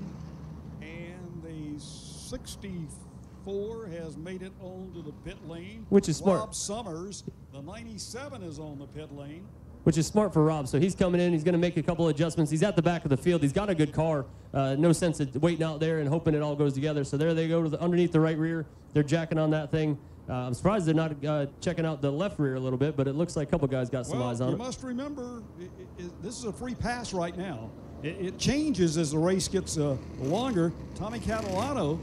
and the 64 has made it onto the pit lane. Which is smart. Rob Summers, the 97 is on the pit lane. Which is smart for Rob. So he's coming in. He's going to make a couple adjustments. He's at the back of the field. He's got a good car. No sense of waiting out there and hoping it all goes together. So there they go to underneath the right rear. They're jacking on that thing. I'm surprised they're not checking out the left rear a little bit, but it looks like a couple guys got some eyes on it. You must remember, this is a free pass right now. It changes as the race gets longer. Tommy Catalano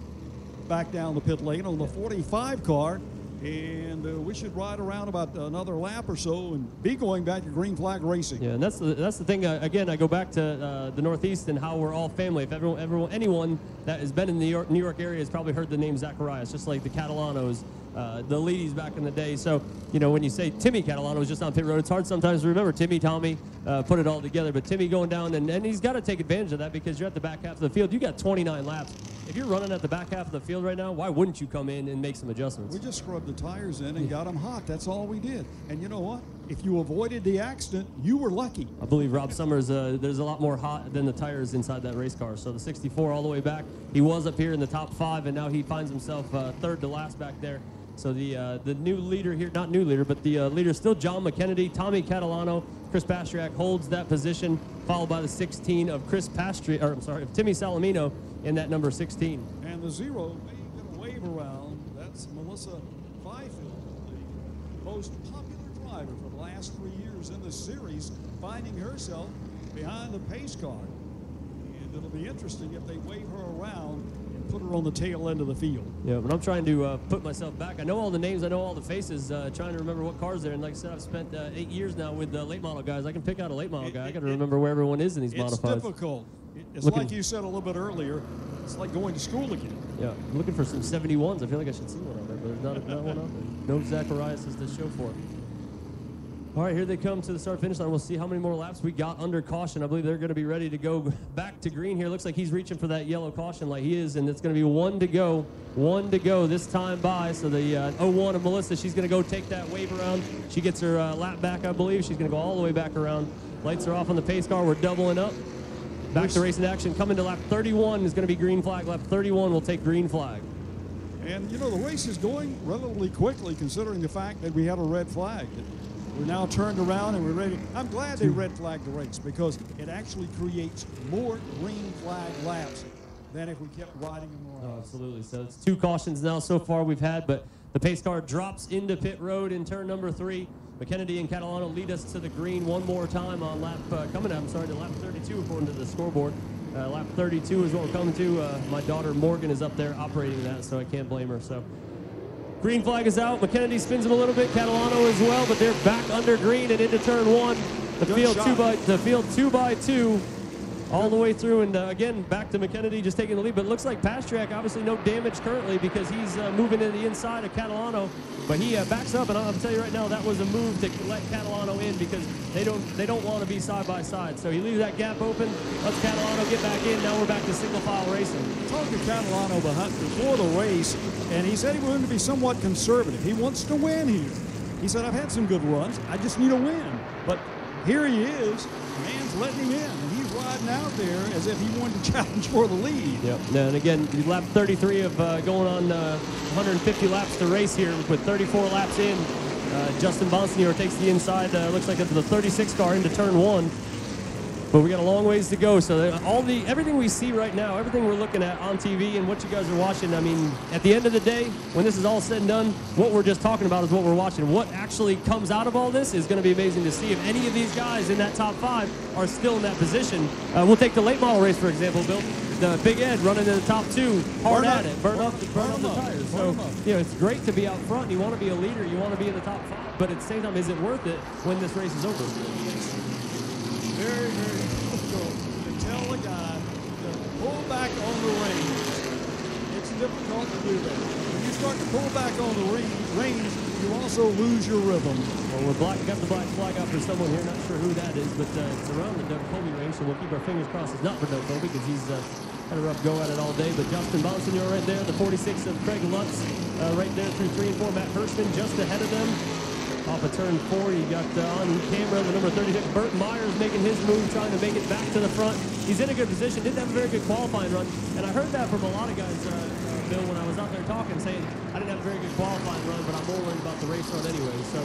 back down the pit lane on the 45 car, and we should ride around about another lap or so and be going back to green flag racing. Yeah, and that's the thing. Again, I go back to the Northeast and how we're all family. If anyone that has been in the New York area has probably heard the name Zacharias, just like the Catalanos, the Leadys back in the day. So, when you say Timmy Catalano was just on pit road, it's hard sometimes to remember Tommy, put it all together. But Timmy going down, and he's got to take advantage of that because you're at the back half of the field. You got 29 laps. if you're running at the back half of the field right now, why wouldn't you come in and make some adjustments? We just scrubbed the tires in and got them hot. That's all we did. And you know what? If you avoided the accident, you were lucky. I believe Rob Summers, there's a lot more hot than the tires inside that race car. So the 64 all the way back, he was up here in the top 5, and now he finds himself third to last back there. So the new leader here, not new leader, but the leader is still John McKennedy. Tommy Catalano, Chris Pastriak holds that position, followed by the 16 of Timmy Salamino in that number 16. And the 0, may get a wave around. That's Melissa Fifield, the most popular driver for the last 3 years in the series, finding herself behind the pace car. And it'll be interesting if they wave her around and put her on the tail end of the field. Yeah, but I'm trying to put myself back. I know all the names, I know all the faces, trying to remember what car's there. And like I said, I've spent 8 years now with late model guys. I can pick out a late model guy. I got to remember where everyone is in these modifieds. It's difficult. It's like you said a little bit earlier, it's like going to school again. Yeah, I'm looking for some 71s. I feel like I should see one out there, but there's not one out there. No Zacharias is to show for it. All right, here they come to the start-finish line. We'll see how many more laps we got under caution. I believe they're going to be ready to go back to green here. Looks like he's reaching for that yellow caution light. He is, and it's going to be 1 to go. 1 to go this time by. So the 01 of Melissa, she's going to go take that wave around. She gets her lap back, I believe. She's going to go all the way back around. Lights are off on the pace car. We're doubling up. Back to racing action. Coming to lap 31 is going to be green flag. Lap 31 will take green flag. And, you know, the race is going relatively quickly considering the fact that we had a red flag. We're now turned around and we're ready. I'm glad they red flagged the race because it actually creates more green flag laps than if we kept riding them around. Oh, absolutely. So it's 2 cautions now so far we've had, but the pace car drops into pit road in turn number 3. McKennedy and Catalano lead us to the green one more time on lap, to lap 32 according to the scoreboard. Lap 32 is what we're coming to. My daughter Morgan is up there operating that, so I can't blame her. So green flag is out. McKennedy spins him a little bit. Catalano as well, but they're back under green and into turn 1. The field 2 by 2 all the way through, and again back to McKennedy just taking the lead. But it looks like Pastriak obviously no damage currently because he's moving to the inside of Catalano. But he backs up, and I'll tell you right now that was a move to let Catalano in because they don't want to be side by side. So he leaves that gap open, lets Catalano get back in. Now we're back to single file racing. I talked to Catalano before the race, and he said he wanted to be somewhat conservative. He wants to win here. He said, I've had some good runs. I just need a win. But here he is. The man's letting him in, and he's riding out there as if he wanted to challenge for the lead. Yep. And again, lap 33 of going on 150 laps to race here with 34 laps in. Justin Bonsignor takes the inside, looks like into the 36 car into turn 1. But we got a long ways to go. So everything we see right now, everything we're looking at on TV and what you guys are watching, I mean, at the end of the day, when this is all said and done, what we're just talking about is what we're watching. What actually comes out of all this is going to be amazing to see if any of these guys in that top 5 are still in that position. We'll take the late model race, for example, Bill. The Big Ed running in the top 2, hard at it, burn up the tires. So, you know, it's great to be out front. You want to be a leader. You want to be in the top 5. But at the same time, is it worth it when this race is over? Very, very difficult to tell a guy to pull back on the reins. It's difficult to do that. When you start to pull back on the reins, you also lose your rhythm. Well, got the black flag out for someone here. Not sure who that is, but it's around the Doug Colby range, so we'll keep our fingers crossed. It's not for Doug Colby because he's had a rough go at it all day. But Justin Bonsignor right there, the 46 of Craig Lutz right there through 3 and 4. Matt Hirschman just ahead of them. Off of turn 4, you got on camera the number 36, Burt Myers making his move, trying to make it back to the front. He's in a good position, didn't have a very good qualifying run. And I heard that from a lot of guys, Bill, when I was out there talking, saying, I didn't have a very good qualifying run, but I'm more worried about the race run anyway. So,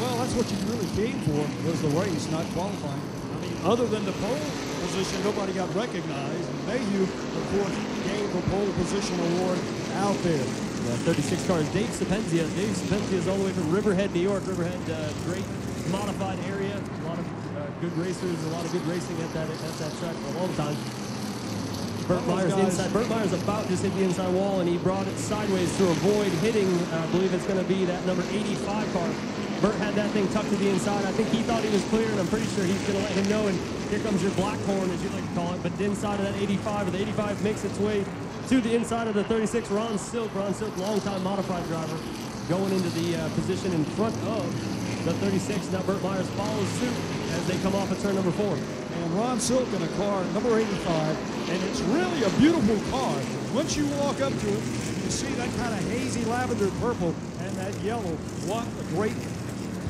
well, that's what you really came for, was the race, not qualifying. I mean, other than the pole position, nobody got recognized. And Mayhew, of course, gave the pole position award out there. 36 cars. Dave Sapenzia. Dave Sapenzia is all the way from Riverhead, New York. Riverhead, great modified area. A lot of good racers, a lot of good racing at that track for a long time. Burt Myers inside. Burt Myers about just hit the inside wall, and he brought it sideways to avoid hitting. I believe it's going to be that number 85 car. Burt had that thing tucked to the inside. I think he thought he was clear, and I'm pretty sure he's going to let him know. And here comes your black horn, as you like to call it. But the inside of that 85, or the 85 makes its way to the inside of the 36, Ron Silk. Ron Silk, longtime modified driver, going into the position in front of the 36. Now Burt Myers follows suit as they come off at turn number 4. And Ron Silk in a car, number 85, and it's really a beautiful car. once you walk up to it, you see that kind of hazy lavender purple and that yellow. What a great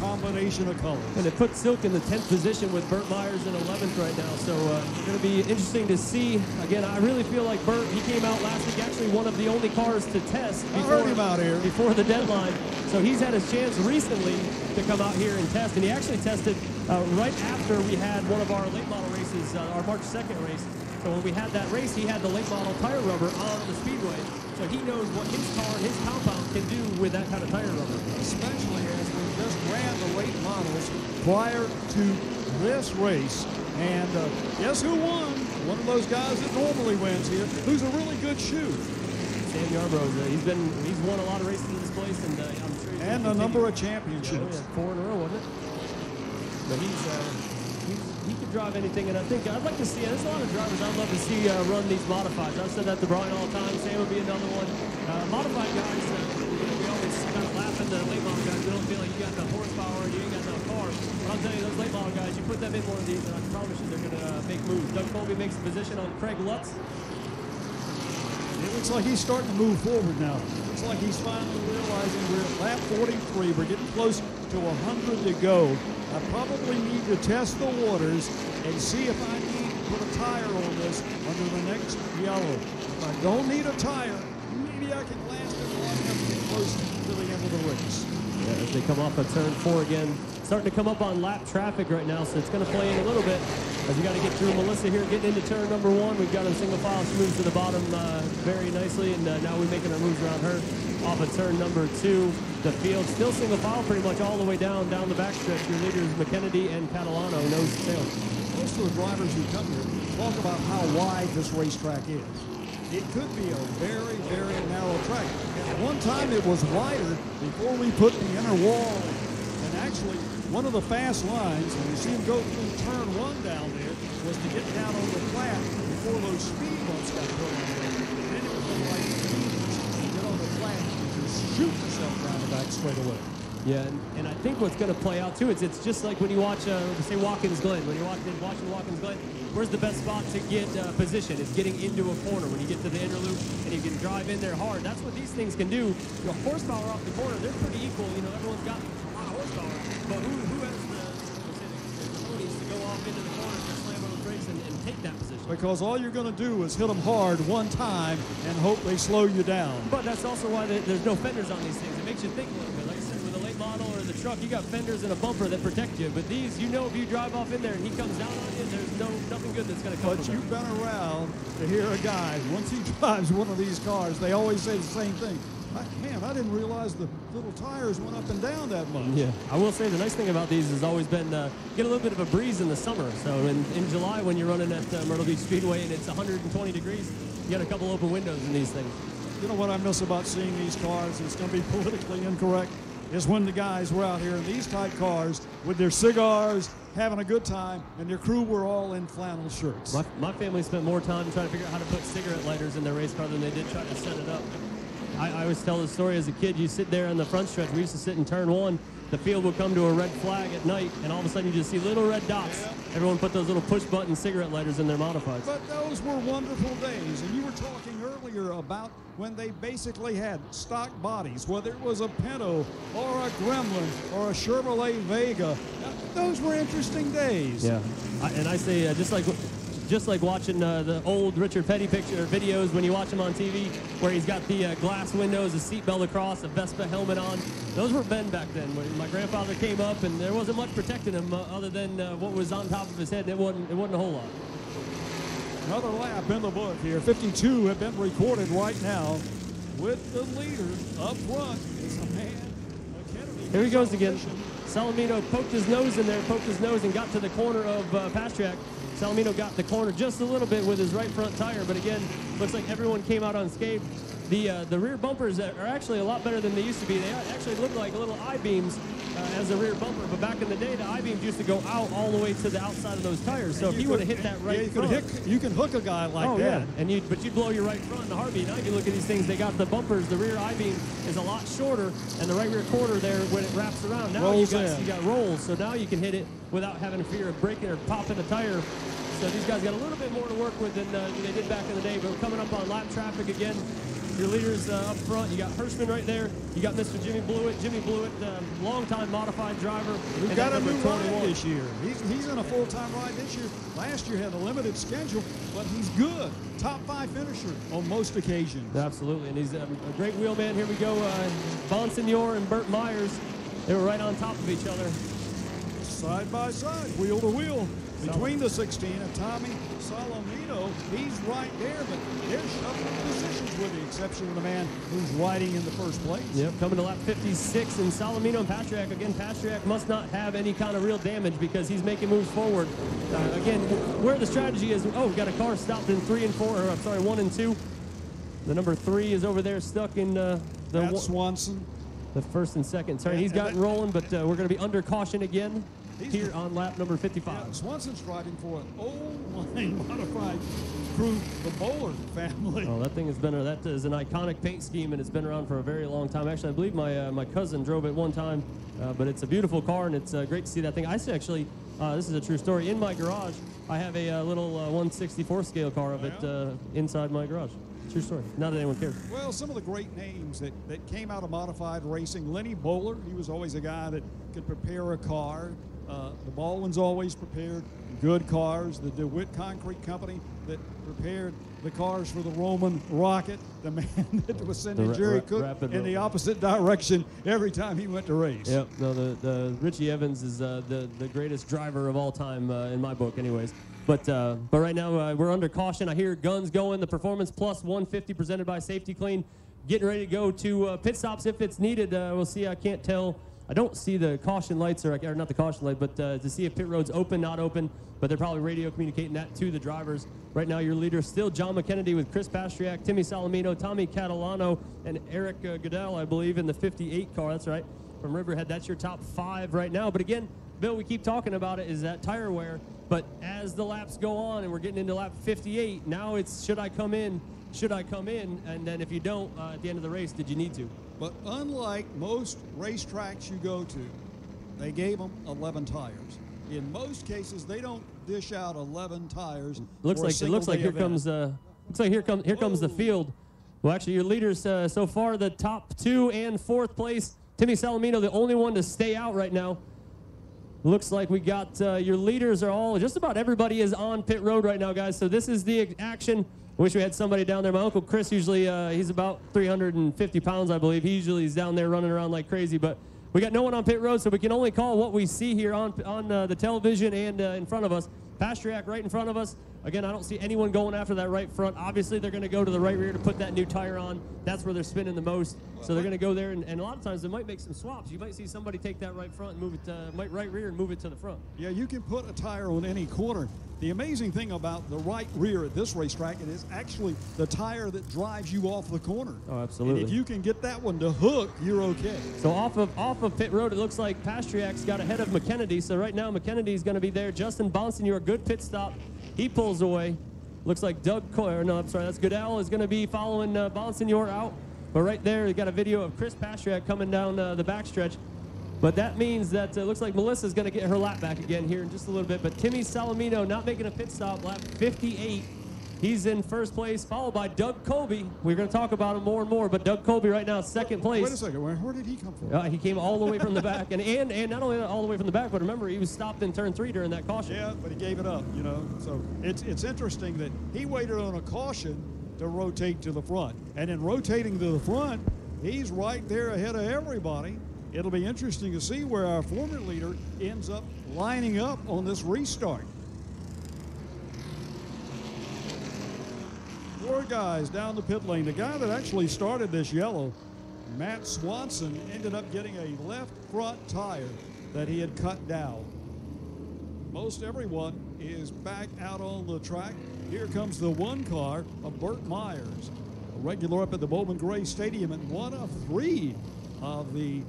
combination of colors. And it puts Silk in the 10th position with Burt Myers in 11th right now. So it's going to be interesting to see. Again, I really feel like Burt, he came out last week, actually one of the only cars to test before the deadline. So he's had his chance recently to come out here and test. And he actually tested right after we had one of our late model races, our March 2nd race. So when we had that race, he had the late model tire rubber on the speedway. So he knows what his car and his compound can do with that kind of tire rubber. Especially as we just ran the late models prior to this race. And guess who won? One of those guys that normally wins here, who's a really good shoe. Sam Yarbrough, he's won a lot of races in this place, and I'm sure he's and a number of championships. Yeah, 4 in a row, wasn't it? But he could drive anything, and I think I'd like to see. There's a lot of drivers I'd love to see run these modifieds. I've said that to Brian all the time. Sam would be another one. Modified guys, we always kind of laugh at the late model guys. We don't feel like you got the horsepower and you ain't got no car. But I'm telling you, those late model guys, you put them in one of these, and I promise you they're going to make moves. Doug Colby makes a position on Craig Lutz. It looks like he's starting to move forward now. Looks like he's finally realizing we're at lap 43. We're getting close to 100 to go. I probably need to test the waters and see if I need to put a tire on this under the next yellow. If I don't need a tire, maybe I can last it long enough to get close to the end of the race. Yeah, as they come off of turn 4 again. Starting to come up on lap traffic right now, so it's going to play in a little bit. As we got to get through Melissa here, getting into turn number 1. We've got him single file. She moves to the bottom very nicely, and now we're making our moves around her. Off of turn number 2, the field still single file pretty much all the way down the backstretch. Your leaders, McKennedy and Catalano, nose to tail. Most of the drivers who come here talk about how wide this racetrack is. It could be a very, very narrow track. At one time it was wider before we put the inner wall in. And actually, one of the fast lines, and you see him go through turn 1 down there, was to get down on the flat before those speed bumps got put on there. And then it was like get on the flat and just shoot yourself down the back straight away. Yeah, and I think what's going to play out too is it's just like when you watch, say, Watkins Glen. When you're watching Watkins Glen, where's the best spot to get position? It's getting into a corner when you get to the inner loop and you can drive in there hard. That's what these things can do. You know, horsepower off the corner, they're pretty equal. You know, everyone's got a lot of horsepower, but who has the abilities to go off into the corner and slam on the brakes and take that position? Because all you're going to do is hit them hard one time and hope they slow you down. But that's also why there's no fenders on these things. It makes you think a little bit. Like I said, with a late model or the truck, you got fenders and a bumper that protect you. But these, you know, if you drive off in there and he comes down on you, there's nothing good that's going to come But from you've been around to hear a guy, once he drives one of these cars, they always say the same thing. Man, I didn't realize the little tires went up and down that much. Yeah, I will say the nice thing about these has always been get a little bit of a breeze in the summer. So in July when you're running at Myrtle Beach Speedway and it's 120 degrees, you got a couple open windows in these things. You know what I miss about seeing these cars, and it's going to be politically incorrect, is when the guys were out here in these type cars with their cigars, having a good time, and their crew were all in flannel shirts. My family spent more time trying to figure out how to put cigarette lighters in their race car than they did trying to set it up. I always tell the story as a kid. You sit there on the front stretch. We used to sit in turn 1. The field would come to a red flag at night, and all of a sudden you just see little red dots. Yeah. Everyone put those little push-button cigarette lighters in their modifieds. But those were wonderful days, and you were talking earlier about when they basically had stock bodies, whether it was a Pinto or a Gremlin or a Chevrolet Vega. Those were interesting days. Yeah, and I say just like watching the old Richard Petty videos when you watch him on TV, where he's got the glass windows, a seatbelt across, a Vespa helmet on. Those were Ben back then. When my grandfather came up, and there wasn't much protecting him other than what was on top of his head. It wasn't a whole lot. Another lap in the book here. 52 have been recorded right now with the leader up front. Is a man. Here he goes again. Salamino poked his nose in there, and got to the corner of Pass Track. Salamino got the corner just a little bit with his right front tire, but again, looks like everyone came out unscathed. The rear bumpers are actually a lot better than they used to be. They actually look like little I-beams as a rear bumper, but back in the day, the I-beams used to go out all the way to the outside of those tires. So if he would have hit that right front, you can hook a guy like that. Yeah, but you'd blow your right front in a heartbeat. Now if you look at these things, they got the bumpers. The rear I-beam is a lot shorter, and the right rear quarter there, when it wraps around, now you got rolls. So now you can hit it without having fear of breaking or popping a tire. So these guys got a little bit more to work with than they did back in the day. But we're coming up on lap traffic again. Your leaders up front. You got Hirschman right there. You got Mr. Jimmy Blewett. Jimmy Blewett, longtime modified driver. We've got a new ride this year. He's in a full-time ride this year. Last year had a limited schedule, but he's good. Top 5 finisher on most occasions. Absolutely, and he's a great wheelman. Here we go. Bonsignor and Burt Myers. They were right on top of each other. Side by side, wheel to wheel. Between the 16 and Tommy Salamino, he's right there, but they're shuffling positions with the exception of the man who's riding in the first place. Yep, coming to lap 56, and Salamino and Pastriak. Again, Pastriak must not have any kind of real damage because he's making moves forward. Again, where the strategy is, we've got a car stopped in 3 and 4, or I'm sorry, 1 and 2. The number 3 is over there stuck in Matt Swanson. The first and second turn. He's gotten rolling, but we're going to be under caution again. Here on lap number 55. Yeah, Swanson's driving for an old-line modified crew, the Bowler family. Oh, that thing has been, that is an iconic paint scheme, and it's been around for a very long time. Actually, I believe my cousin drove it one time, but it's a beautiful car, and it's great to see that thing. I see actually, this is a true story, in my garage, I have a little 1/64 scale car of it inside my garage. True story. Not that anyone cares. Well, some of the great names that came out of modified racing, Lenny Bowler, he was always a guy that could prepare a car. The Baldwin's always prepared good cars. The DeWitt Concrete Company that prepared the cars for the Roman rocket. The man that was sending Jerry Cook in the opposite direction every time he went to race. Yep. No, the Richie Evans is the greatest driver of all time in my book, anyways. But right now we're under caution. I hear guns going. The Performance Plus 150 presented by Safety Clean, getting ready to go to pit stops if it's needed. We'll see. I can't tell. I don't see the caution lights, or not the caution light, but to see if pit road's open, not open. But they're probably radio communicating that to the drivers. Right now, your leader still John McKennedy with Chris Pastriak, Timmy Salamino, Tommy Catalano, and Eric Goodell, I believe, in the 58 car. That's right, from Riverhead. That's your top 5 right now. But again, Bill, we keep talking about it, is that tire wear. But as the laps go on and we're getting into lap 58, now it's should I come in? Should I come in? And then if you don't, at the end of the race, did you need to? But unlike most racetracks you go to, they gave them 11 tires. In most cases, they don't dish out 11 tires. Looks like here comes the field. Well, actually, your leaders so far, the top 2 and 4th place. Timmy Salamino, the only one to stay out right now. Looks like we got your leaders are all, just about everybody is on pit road right now, guys. So this is the action. I wish we had somebody down there. My Uncle Chris usually, he's about 350 pounds, I believe. He usually is down there running around like crazy. But we got no one on pit road, so we can only call what we see here on the television and in front of us. Pastriak right in front of us. Again, I don't see anyone going after that right front. Obviously, they're going to go to the right rear to put that new tire on. That's where they're spinning the most. So they're going to go there, and a lot of times they might make some swaps. You might see somebody take that right front and move it, right rear and move it to the front. Yeah, you can put a tire on any corner. The amazing thing about the right rear at this racetrack, it is actually the tire that drives you off the corner. Oh, absolutely. And if you can get that one to hook, you're okay. So off of pit road, it looks like Pastriak's got ahead of McKennedy. So right now, McKennedy's going to be there. Justin Bonsignor, good pit stop. He pulls away. Looks like that's Goodell is going to be following Bonsignor out. But right there, you got a video of Chris Pastriak coming down the backstretch. But that means that it looks like Melissa's going to get her lap back again here in just a little bit. But Timmy Salamino not making a pit stop, lap 58. He's in first place, followed by Doug Colby. We're going to talk about him more and more, but Doug Colby right now, second place. Wait a second, where did he come from? He came all the way from the back, and not only all the way from the back, but remember, he was stopped in turn 3 during that caution. Yeah, but he gave it up, you know. So it's interesting that he waited on a caution to rotate to the front. And in rotating to the front, he's right there ahead of everybody. It'll be interesting to see where our former leader ends up lining up on this restart. 4 guys down the pit lane. The guy that actually started this yellow, Matt Swanson, ended up getting a left front tire that he had cut down. Most everyone is back out on the track. Here comes the 1 car of Burt Myers, a regular up at the Bowman Gray Stadium and one of 3 of the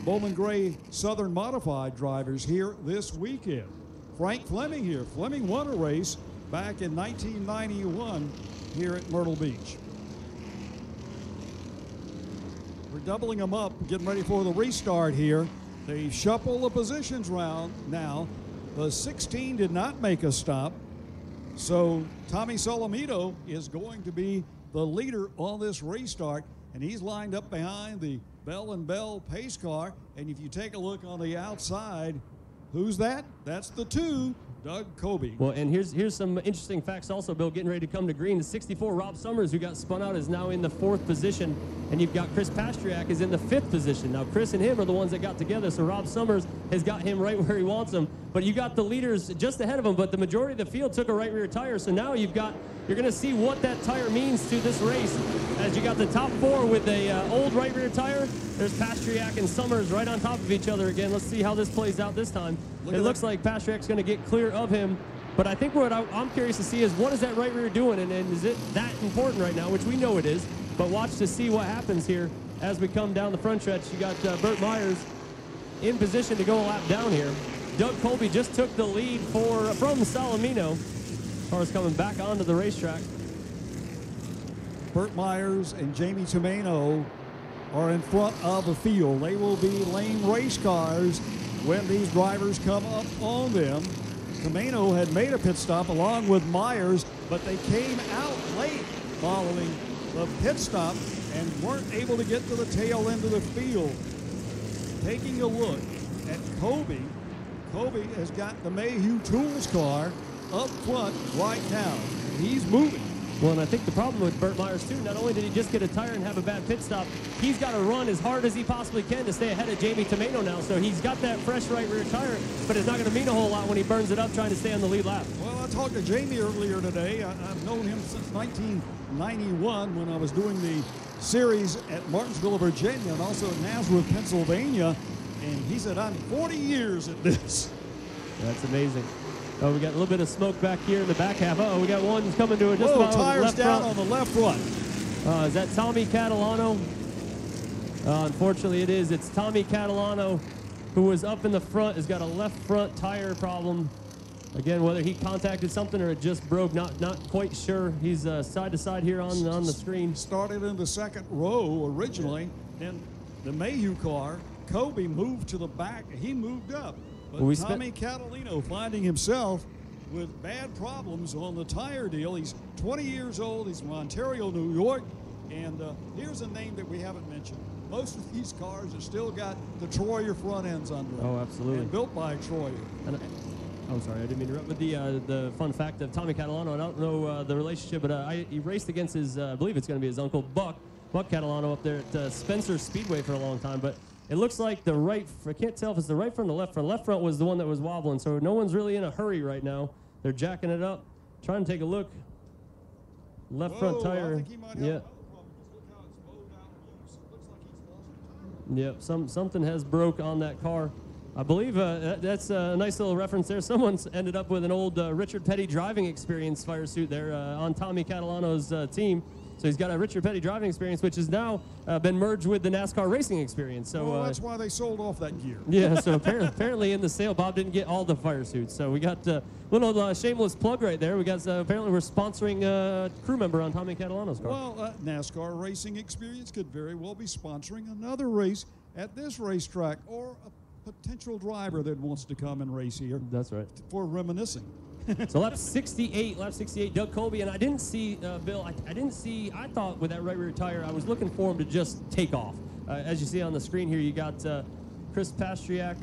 Bowman Gray Southern Modified drivers here this weekend. Frank Fleming here. Fleming won a race back in 1991 here at Myrtle Beach. We're doubling them up, getting ready for the restart here. They shuffle the positions round now. The 16 did not make a stop. So Tommy Salamito is going to be the leader on this restart, and he's lined up behind the Bell & Bell pace car. And if you take a look on the outside, who's that? That's the 2, Doug Kobe. Well, and here's some interesting facts also, Bill, getting ready to come to green. The 64, Rob Summers, who got spun out, is now in the 4th position, and you've got Chris Pastriak is in the 5th position. Now, Chris and him are the ones that got together, so Rob Summers has got him right where he wants him. But you got the leaders just ahead of him, but the majority of the field took a right rear tire, so now you're going to see what that tire means to this race. As you got the top 4 with the old right rear tire, there's Pastriak and Summers right on top of each other again. Let's see how this plays out this time. It looks like Pastriak's going to get clear of him, but I think what I'm curious to see is what is that right rear doing, and is it that important right now, which we know it is, but watch to see what happens here as we come down the front stretch. You got Burt Myers in position to go a lap down here. Doug Colby just took the lead from Salamino. Cars coming back onto the racetrack. Burt Myers and Jamie Tomeno are in front of the field. They will be lane race cars when these drivers come up on them. Tomeno had made a pit stop along with Myers, but they came out late following the pit stop and weren't able to get to the tail end of the field. Taking a look at Kobe, Kobe has got the Mayhew Tools car up front right now. He's moving. Well, and I think the problem with Burt Myers, too, not only did he just get a tire and have a bad pit stop, he's got to run as hard as he possibly can to stay ahead of Jamie Tomeno now. So he's got that fresh right rear tire, but it's not going to mean a whole lot when he burns it up trying to stay on the lead lap. Well, I talked to Jamie earlier today. I've known him since 1991 when I was doing the series at Martinsville, Virginia, and also at Nazareth, Pennsylvania. And he said, I'm 40 years at this. That's amazing. Oh, we got a little bit of smoke back here in the back half. Oh, we got one coming to it just about tires left down front. on the left front. Is that Tommy Catalano? Unfortunately, it is. It's Tommy Catalano, who was up in the front, has got a left front tire problem. Again, whether he contacted something or it just broke, not quite sure. He's side to side here on the screen. Started in the second row originally, and the Mayhew car, Kobe moved to the back. He moved up. But Tommy Catalano finding himself with bad problems on the tire deal. He's 20 years old. He's from Ontario, New York. And here's a name that we haven't mentioned. Most of these cars have still got the Troyer front ends under them. Oh, absolutely. And built by Troyer. I'm sorry, I didn't mean to interrupt. But the fun fact of Tommy Catalano, I don't know the relationship, but he raced against his, I believe it's going to be his uncle, Buck Catalano up there at Spencer Speedway for a long time. But it looks like the right, I can't tell if it's the right front or the left front. Left front was the one that was wobbling, so no one's really in a hurry right now. They're jacking it up, trying to take a look. Left front tire. I think he might have another problem. Just look how it's bowed out and loose. It looks like he's lost a tire. Yep, something has broke on that car. I believe that's a nice little reference there. Someone's ended up with an old Richard Petty driving experience fire suit there on Tommy Catalano's team. So he's got a Richard Petty driving experience, which has now been merged with the NASCAR racing experience. So well, that's why they sold off that gear. Yeah, so apparently in the sale, Bob didn't get all the fire suits. So we got a little shameless plug right there. We got apparently we're sponsoring a crew member on Tommy Catalano's car. Well, NASCAR racing experience could very well be sponsoring another race at this racetrack, or a potential driver that wants to come and race here. That's right. For reminiscing. So lap 68, Doug Colby, and I didn't see, Bill, I thought with that right rear tire, I was looking for him to just take off. As you see on the screen here, you got Chris Pastriak,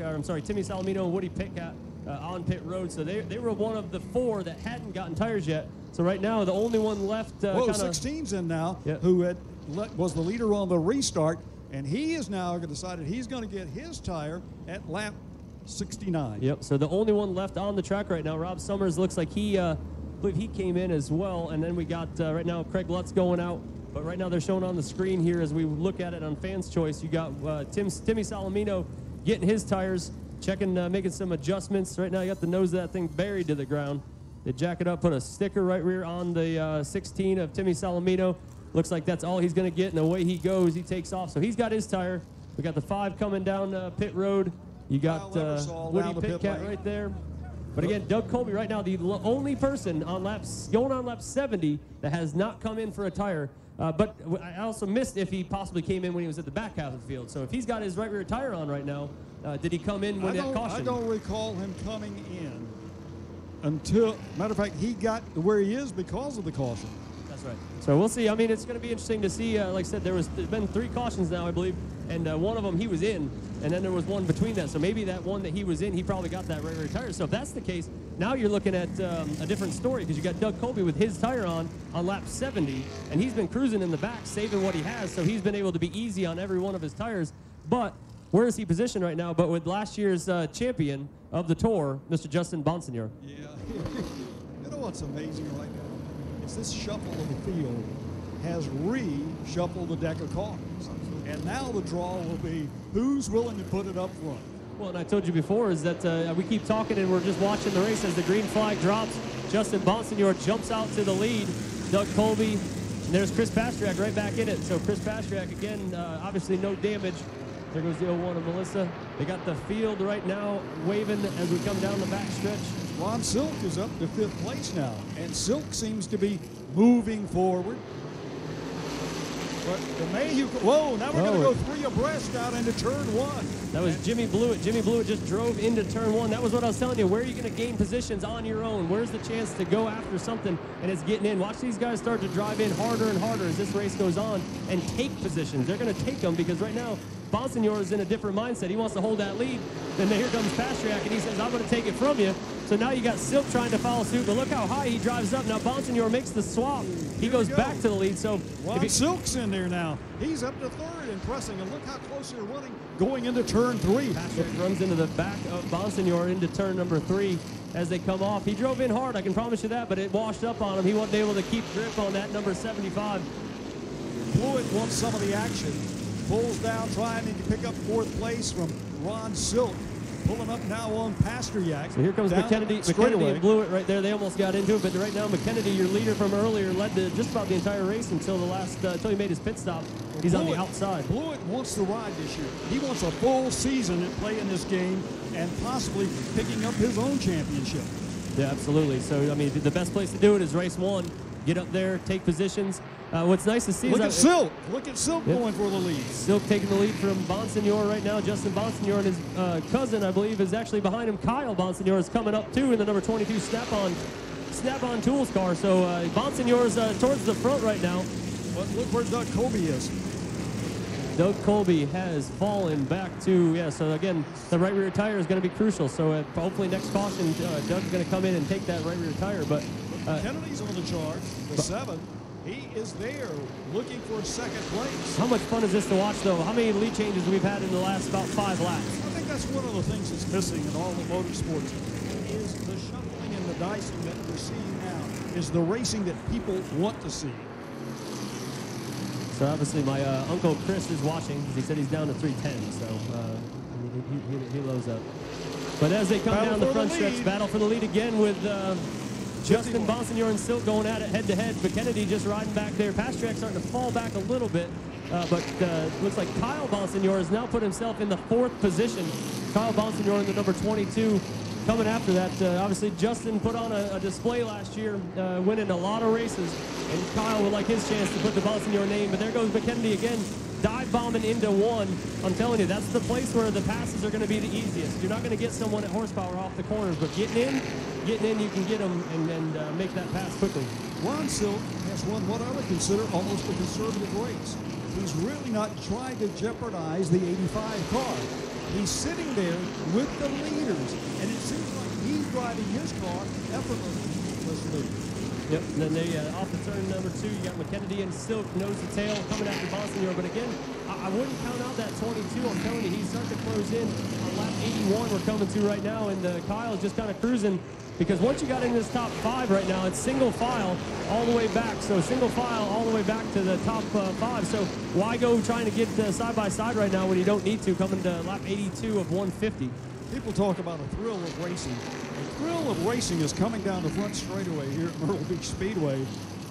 Timmy Salamino and Woody Pitcat on pit road. So they were one of the 4 that hadn't gotten tires yet. So right now, the only one left. 16's in now, who was the leader on the restart, and he is now decided he's going to get his tire at lap 69. Yep, so the only one left on the track right now, Rob Summers, looks like I believe he came in as well. And then we got right now Craig Lutz going out. But right now they're showing on the screen here as we look at it on Fans Choice. You got Timmy Salamino getting his tires, checking, making some adjustments. Right now you got the nose of that thing buried to the ground. They jack it up, put a sticker right rear on the 16 of Timmy Salamino. Looks like that's all he's going to get, and away he goes. He takes off. So he's got his tire. We got the 5 coming down pit road. You got Woody Pitcat right there. But again, Doug Colby right now, the only person going on lap 70 that has not come in for a tire. But I also missed if he possibly came in when he was at the back half of the field. So if he's got his right rear tire on right now, did he come in when that caution? I don't recall him coming in. until, matter of fact, he got to where he is because of the caution. That's right. So we'll see. I mean, it's going to be interesting to see. Like I said, there's been 3 cautions now, I believe, and one of them he was in, and then there was one between that. So maybe that one that he was in, he probably got that right tire. So if that's the case, now you're looking at a different story, because you got Doug Colby with his tire on lap 70, and he's been cruising in the back, saving what he has. So he's been able to be easy on every one of his tires. But where is he positioned right now? But with last year's champion of the Tour, Mr. Justin Bonsignor. Yeah. You know what's amazing right now? Is this shuffle of the field has reshuffled the deck of cards. And now the draw will be who's willing to put it up front. Well, and I told you before is that we keep talking and we're just watching the race as the green flag drops. Justin Bonsignor jumps out to the lead. Doug Colby, and there's Chris Pastriak right back in it. So Chris Pastriak, again, obviously no damage. There goes the 01 of Melissa. They got the field right now waving as we come down the back stretch. Ron Silk is up to 5th place now, and Silk seems to be moving forward. But the Mayhew, whoa, now we're going to go 3 abreast out into turn 1. That was Jimmy Blewett. Jimmy Blewett just drove into turn 1. That was what I was telling you. Where are you going to gain positions on your own? Where's the chance to go after something and it's getting in? Watch these guys start to drive in harder and harder as this race goes on and take positions. They're going to take them because right now, Bonsignor is in a different mindset. He wants to hold that lead. Then here comes Pastriak, and he says, I'm going to take it from you. So now you got Silk trying to follow suit, but look how high he drives up. Now Bonsignor makes the swap. He goes back to the lead. So Ron Silk's in there now. He's up to 3rd and pressing, and look how close they're running going into turn 3. Pastriak runs into the back of Bonsignor into turn number 3 as they come off. He drove in hard, I can promise you that, but it washed up on him. He wasn't able to keep grip on that number 75. Blewett wants some of the action. Pulls down, trying to pick up 4th place from Ron Silk. Pulling up now on Pastriak. So here comes McKennedy and Blewett right there. They almost got into it, but right now McKennedy, your leader from earlier, led to just about the entire race until the last, until he made his pit stop. He's on the outside. Blewett wants to ride this year. He wants a full season at playing this game and possibly picking up his own championship. Yeah, absolutely. So, I mean, the best place to do it is race 1. Get up there, take positions. What's nice to see Look is at Silk. Look at Silk going for the lead. Silk taking the lead from Bonsignor right now. Justin Bonsignor and his cousin, I believe, is actually behind him. Kyle Bonsignor is coming up too in the number 22 Snap-on Tools car. So Bonsignor's towards the front right now. But look where Doug Colby is. Doug Colby has fallen back to, yeah, so again, the right rear tire is going to be crucial. So hopefully next caution, Doug's going to come in and take that right rear tire. But Kennedy's on the charge, the 7. He is there looking for 2nd place. How much fun is this to watch, though? How many lead changes we've had in the last about 5 laps? I think that's one of the things that's missing in all the motorsports is the shuffling and the dicing that we're seeing now is the racing that people want to see. So obviously my Uncle Chris is watching because he said he's down to 310, so he lows up. But as they come down the front stretch, battle for the lead again with Justin Bonsignor and Silk going at it head-to-head, but Kennedy just riding back there. Pastriak starting to fall back a little bit, but looks like Kyle Bonsignor has now put himself in the 4th position. Kyle Bonsignor in the number 22 coming after that. Obviously, Justin put on a display last year, winning a lot of races, and Kyle would like his chance to put the Bonsignor name, but there goes McKennedy again, dive bombing into 1. I'm telling you, that's the place where the passes are going to be the easiest. You're not going to get someone at horsepower off the corners, but getting in, you can get them and make that pass quickly. Ron Silk has won what I would consider almost a conservative race. He's really not trying to jeopardize the 85 car. He's sitting there with the leaders, and it seems like he's driving his car effortlessly. Yep, and then they off the turn number 2, you got McKennedy and Silk nose to tail coming after Bonsignor. But again, I wouldn't count out that 22. I'm telling you, he's starting to close in on lap 81 we're coming to right now, and Kyle's just kind of cruising. Because once you got in this top 5 right now, it's single file all the way back. So single file all the way back to the top 5. So why go trying to get side by side right now when you don't need to, coming to lap 82 of 150? People talk about a thrill of racing. The thrill of racing is coming down the front straightaway here at Myrtle Beach Speedway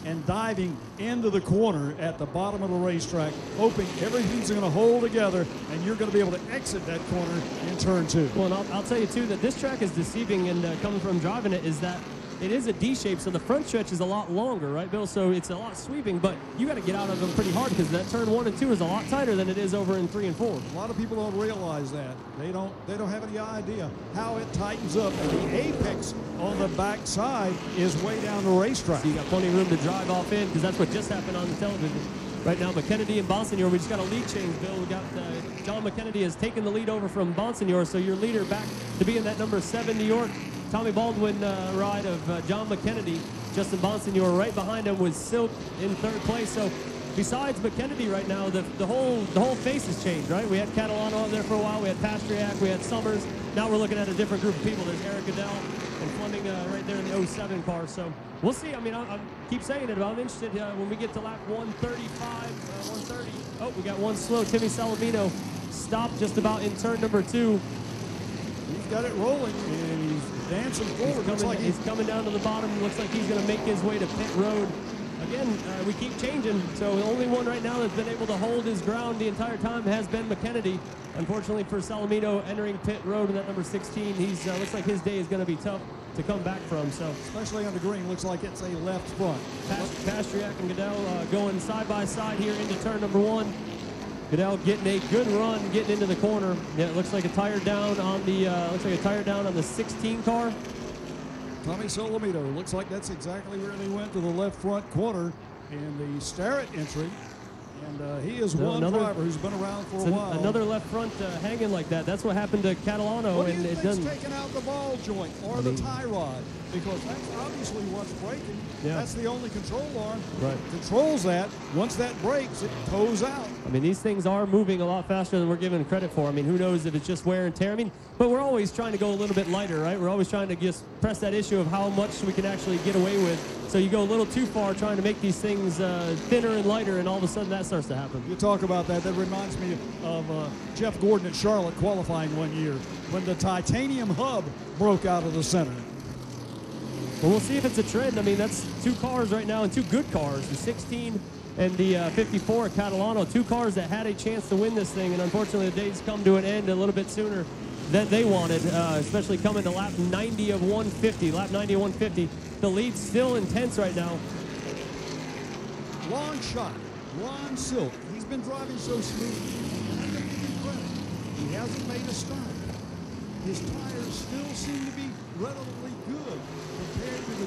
and diving into the corner at the bottom of the racetrack, hoping everything's going to hold together and you're going to be able to exit that corner in turn 2. Well, and I'll tell you, too, that this track is deceiving, and coming from driving it is that it is a D shape, so the front stretch is a lot longer, right, Bill? So it's a lot sweeping, but you got to get out of them pretty hard because that turn 1 and 2 is a lot tighter than it is over in 3 and 4. A lot of people don't realize that. They don't have any idea how it tightens up. And the apex on the back side is way down the racetrack. So you got plenty of room to drive off in because that's what just happened on the television. Right now, McKennedy and Bonsignor, we just got a lead change, Bill. We got John McKennedy has taken the lead over from Bonsignor, so your leader back to be in that number 7 New York Tommy Baldwin ride of John McKennedy. Justin Bonsignor right behind him with Silk in 3rd place. So besides McKennedy right now, the whole face has changed, right? We had Catalano up there for a while. We had Pastriak. We had Summers. Now we're looking at a different group of people. There's Eric Goodell and Fleming right there in the 07 car. So we'll see. I mean, I keep saying it, but I'm interested when we get to lap 135, 130. Oh, we got one slow. Timmy Salamino stopped just about in turn number 2. He's got it rolling, and he's dancing forward. He's coming down to the bottom. Looks like he's going to make his way to pit road. Again, we keep changing, so the only one right now that's been able to hold his ground the entire time has been McKennedy. Unfortunately for Salamino entering pit road in that number 16, he's looks like his day is going to be tough to come back from. So especially on the green, looks like it's a left front. Pastriak and Goodell going side by side here into turn number 1. Goodell getting a good run, getting into the corner. Yeah, it looks like a tire down on the 16 car. Tommy Salamino, looks like that's exactly where they went, to the left front corner in the Starrett entry. And he is one driver who's been around for a while. Another left front hanging like that. That's what happened to Catalano. What do and you it think's doesn't. taking out the ball joint or the tie rod? Because that's obviously what's breaking. Yeah. That's the only control arm. Right. Controls that. Once that breaks, it toes out. I mean, these things are moving a lot faster than we're giving credit for. I mean, who knows if it's just wear and tear. I mean, but we're always trying to go a little bit lighter, right? We're always trying to just press that issue of how much we can actually get away with. So you go a little too far trying to make these things thinner and lighter, and all of a sudden that starts to happen. You talk about that. That reminds me of Jeff Gordon at Charlotte qualifying one year when the titanium hub broke out of the center. Well, we'll see if it's a trend. I mean, that's 2 cars right now, and 2 good cars, the 16 and the 54 at Catalano, 2 cars that had a chance to win this thing, and unfortunately the day's come to an end a little bit sooner than they wanted, especially coming to lap 90 of 150. Lap 90 of 150. The lead's still intense right now. Long shot, Ron Silk. He's been driving so smooth. He hasn't made a stop. His tires still seem to be relatively good compared to the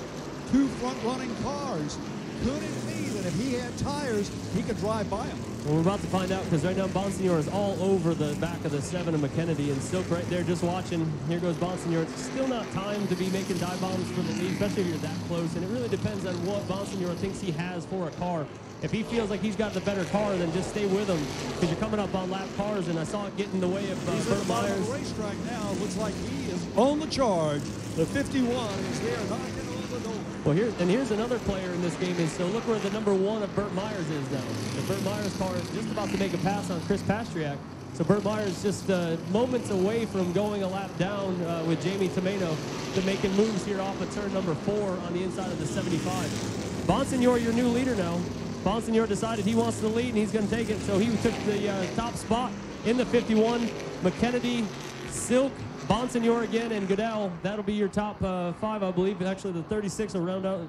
2 front-running cars. Could it be that if he had tires, he could drive by them? Well, we're about to find out because right now Bonsignor is all over the back of the 7 of McKennedy, and Silk right there just watching. Here goes Bonsignor. It's still not time to be making dive bombs for the lead, especially if you're that close, and it really depends on what Bonsignor thinks he has for a car. If he feels like he's got the better car, then just stay with him because you're coming up on lap cars, and I saw it get in the way of Burt Myers. On the racetrack now, it looks like he is on the charge. The 51 is there knocking on the door. Well, here's another player in this game. So look where the number 1 of Burt Myers is now. The Burt Myers car is just about to make a pass on Chris Pastriak. So Burt Myers just moments away from going a lap down with Jamie Tomato to making moves here off of turn number 4 on the inside of the 75. Bonsignor, your new leader now. Bonsignor decided he wants the lead, and he's going to take it. So he took the top spot in the 51. McKennedy, Silk, Bonsignor again, and Goodell. That'll be your top 5, I believe. Actually, the 36 will round out.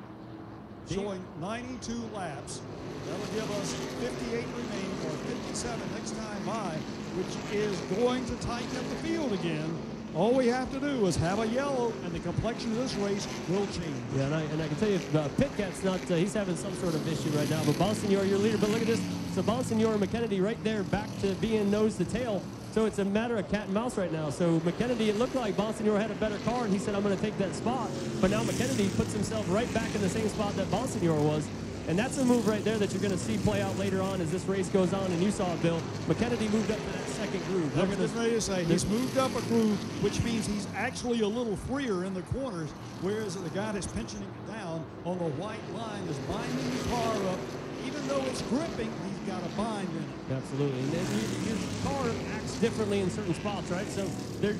Showing 92 laps. That'll give us 58 remaining, or 57 next time by, which is going to tighten up the field again. All we have to do is have a yellow, and the complexion of this race will change. Yeah, and I can tell you, Pitcat's not, he's having some sort of issue right now. But Bonsignor, your leader. But look at this. So Bonsignor and McKennedy right there back to being nose to tail. So it's a matter of cat and mouse right now. So McKennedy, it looked like Bonsignor had a better car, and he said, I'm going to take that spot. But now McKennedy puts himself right back in the same spot that Bonsignor was. And that's a move right there that you're going to see play out later on as this race goes on. And you saw it, Bill. McKennedy moved up to that second groove. I was just ready to say, he's moved up a groove, which means he's actually a little freer in the corners, whereas the guy that's pinching him down on the white line is binding the car up. Even though it's gripping, he's got a bind in it. Absolutely. And his car acts differently in certain spots, right? So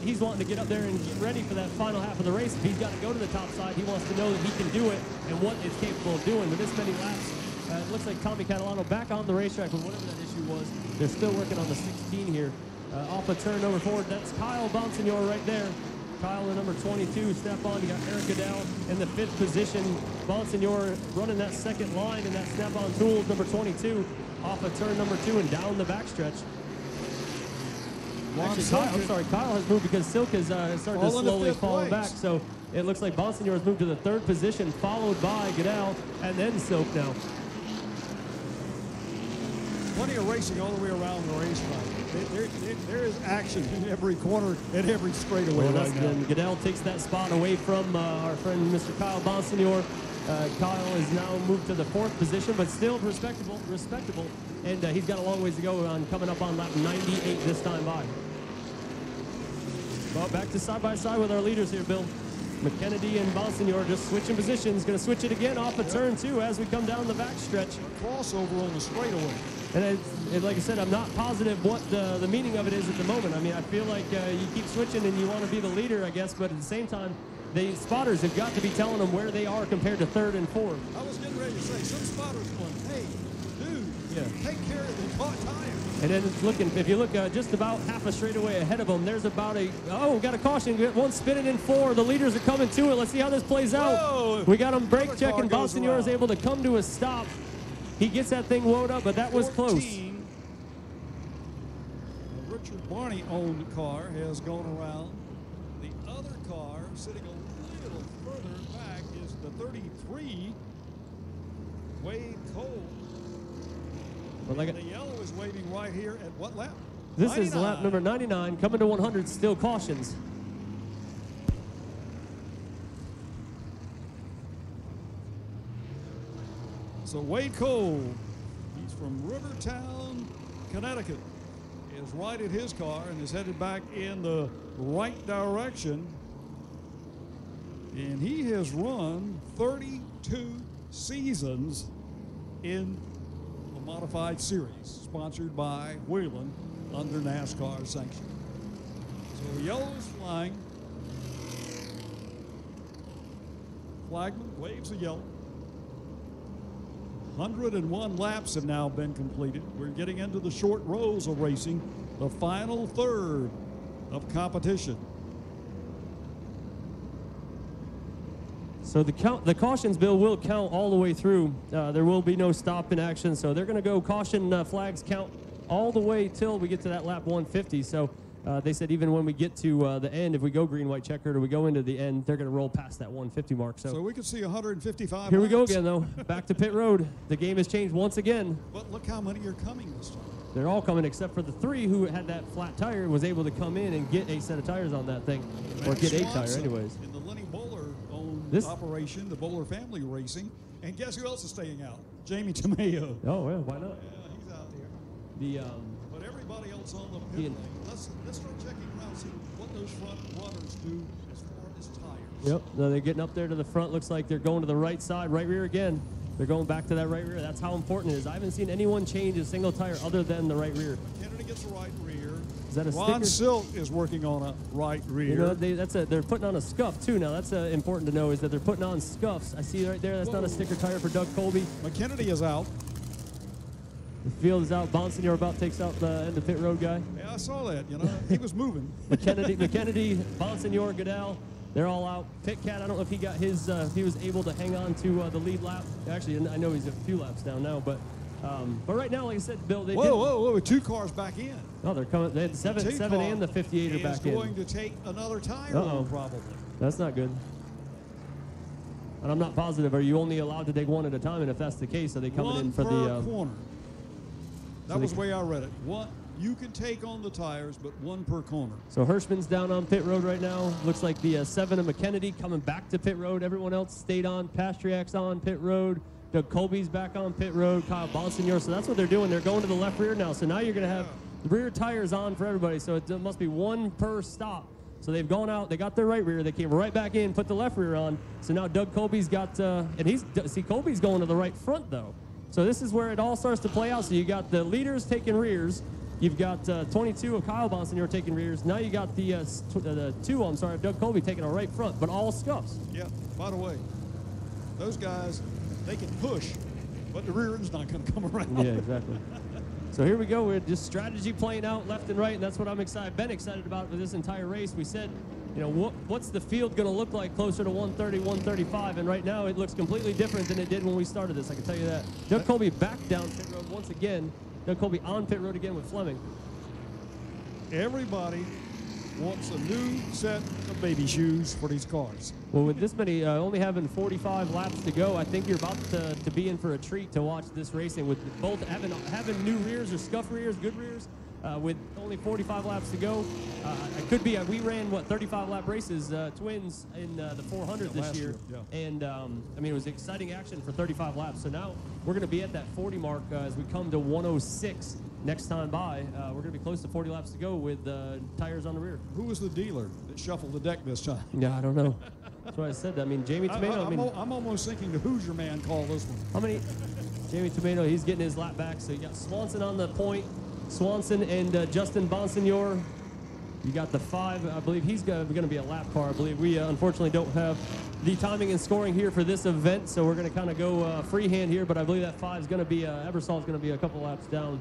he's wanting to get up there and get ready for that final half of the race. If he's got to go to the top side, he wants to know that he can do it and what it's capable of doing. With this many laps, it looks like Tommy Catalano back on the racetrack with whatever that issue was. They're still working on the 16 here. Off of turn number 4, that's Kyle Bonsignor right there. Kyle in number 22, step on. You got Eric Goodell in the 5th position. Bonsignor running that second line in that snap-on tools, number 22, off of turn number 2 and down the backstretch. Actually, Kyle has moved because Silk is starting to slowly fall back. So it looks like Bonsignor has moved to the 3rd position, followed by Goodell, and then Silk now. Plenty of racing all the way around the racetrack. There is action in every corner and every straightaway right now. And Goodell takes that spot away from our friend Mr. Kyle Bonsignor. Kyle is now moved to the 4th position, but still respectable. And he's got a long ways to go on coming up on lap 98 this time by. Well, back to side-by-side with our leaders here, Bill. McKennedy and Bonsignor just switching positions. Going to switch it again off of turn 2 as we come down the backstretch. Crossover on the straightaway. And like I said, I'm not positive what the meaning of it is at the moment. I mean, I feel like you keep switching and you want to be the leader, I guess, but at the same time, the spotters have got to be telling them where they are compared to 3rd and 4th. I was getting ready to say, some spotters going, hey, dude, take care of the tire. And then it's looking, if you look just about half a straightaway ahead of them, there's about we got a caution. We got one spinning in 4. The leaders are coming to it. Let's see how this plays out. Whoa. We got them brake checking. Bonsignor is able to come to a stop. He gets that thing wound up, but that was close. Richard Barney-owned car has gone around. The other car, sitting a little further back, is the 33, Wade Cole. But like the yellow is waving right here at what lap? This 99. is lap number 99, coming to 100, still cautions. So Wade Cole, he's from Rivertown, Connecticut, is righted his car and is headed back in the right direction. And he has run 32 seasons in a modified series, sponsored by Whelen under NASCAR sanction. So yellow is flying. Flagman waves the yellow. 101 laps have now been completed. We're getting into the short rows of racing, the final third of competition. So the cautions, Bill, will count all the way through. There will be no stop in action, so they're going to go caution flags count all the way till we get to that lap 150. So they said even when we get to the end, if we go green, white checkered, or we go into the end, they're going to roll past that 150 mark. So we could see 155 Here we go laps. again, though. Back to pit road. The game has changed once again. But look how many are coming this time. They're all coming except for the 3 who had that flat tire, was able to come in and get a set of tires on that thing, or get a tire anyways. In the Lenny Bowler-owned operation, the Bowler family racing. And guess who else is staying out? Jamie Tomeo. Oh, yeah, why not? Yeah, he's out there. The But everybody else on the pit lane. Let's start checking around, see what those front runners do as far as tires. Yep, no, they're getting up there to the front. Looks like they're going to the right side, right rear again. They're going back to that right rear. That's how important it is. I haven't seen anyone change a single tire other than the right rear. Kennedy gets a right rear. Is that a Ron sticker? Silk is working on a right rear. You know, they're putting on a scuff too. Now that's important to know is that they're putting on scuffs. I see right there. That's not a sticker tire for Doug Colby. McKennedy is out. The field is out. Bonsignor about takes out the end of pit road guy. Yeah, I saw that. You know, he was moving. McKennedy, Bonsignor, Goodell. They're all out. Pit Cat, I don't know if he got his, he was able to hang on to the lead lap. Actually, I know he's a few laps down now, but right now, like I said, Bill, they whoa, 2 cars back in. Oh, they're coming. They had seven and the 58 are back in. Is going to take another tire on, probably. That's not good. And I'm not positive. Are you only allowed to take one at a time? And if that's the case, are they coming in for the corner? That was the way I read it. One, you can take on the tires, but 1 per corner. So Hirschman's down on pit road right now. Looks like the 7 of McKennedy coming back to pit road. Everyone else stayed on. Pastriak's on pit road. Doug Colby's back on pit road. Kyle Bonsignor. So that's what they're doing. They're going to the left rear now. So now you're going to have rear tires on for everybody. So it must be 1 per stop. So they've gone out. They got their right rear. They came right back in, put the left rear on. So now Doug Colby's got, Colby's going to the right front though. So this is where it all starts to play out. So you got the leaders taking rears. You've got 22 of Kyle Bonsignor taking rears. Now you got the 2, of Doug Colby taking a right front, but all scuffs. Yeah, by the way, those guys, they can push, but the rear end's not going to come around. Yeah, exactly. So here we go. We're just strategy playing out left and right, and that's what I'm been excited about for this entire race. We said, you know, what's the field going to look like closer to 130, 135, and right now it looks completely different than it did when we started this. I can tell you that. Doug Colby back down pit road once again. Doug Colby on pit road again with Fleming. Everybody wants a new set of baby shoes for these cars. Well, with this many, only having 45 laps to go, I think you're about to be in for a treat to watch this racing with both having new rears or scuff rears, good rears, with only 45 laps to go. It could be, we ran, 35 lap races, twins in the 400 this year. Yeah. And, I mean, it was exciting action for 35 laps. So now we're going to be at that 40 mark as we come to 106 next time by. We're going to be close to 40 laps to go with tires on the rear. Who was the dealer that shuffled the deck this time? Yeah, I don't know. That's why I said that. I mean, Jamie Tomato. I'm almost thinking the Hoosier man called this one. How many? Jamie Tomato, he's getting his lap back. So you got Swanson on the point. Swanson and Justin Bonsignor. You got the 5. I believe he's going to be a lap car. I believe we unfortunately don't have the timing and scoring here for this event, so we're going to kind of go freehand here. But I believe that 5 is going to be Ebersol's going to be a couple laps down.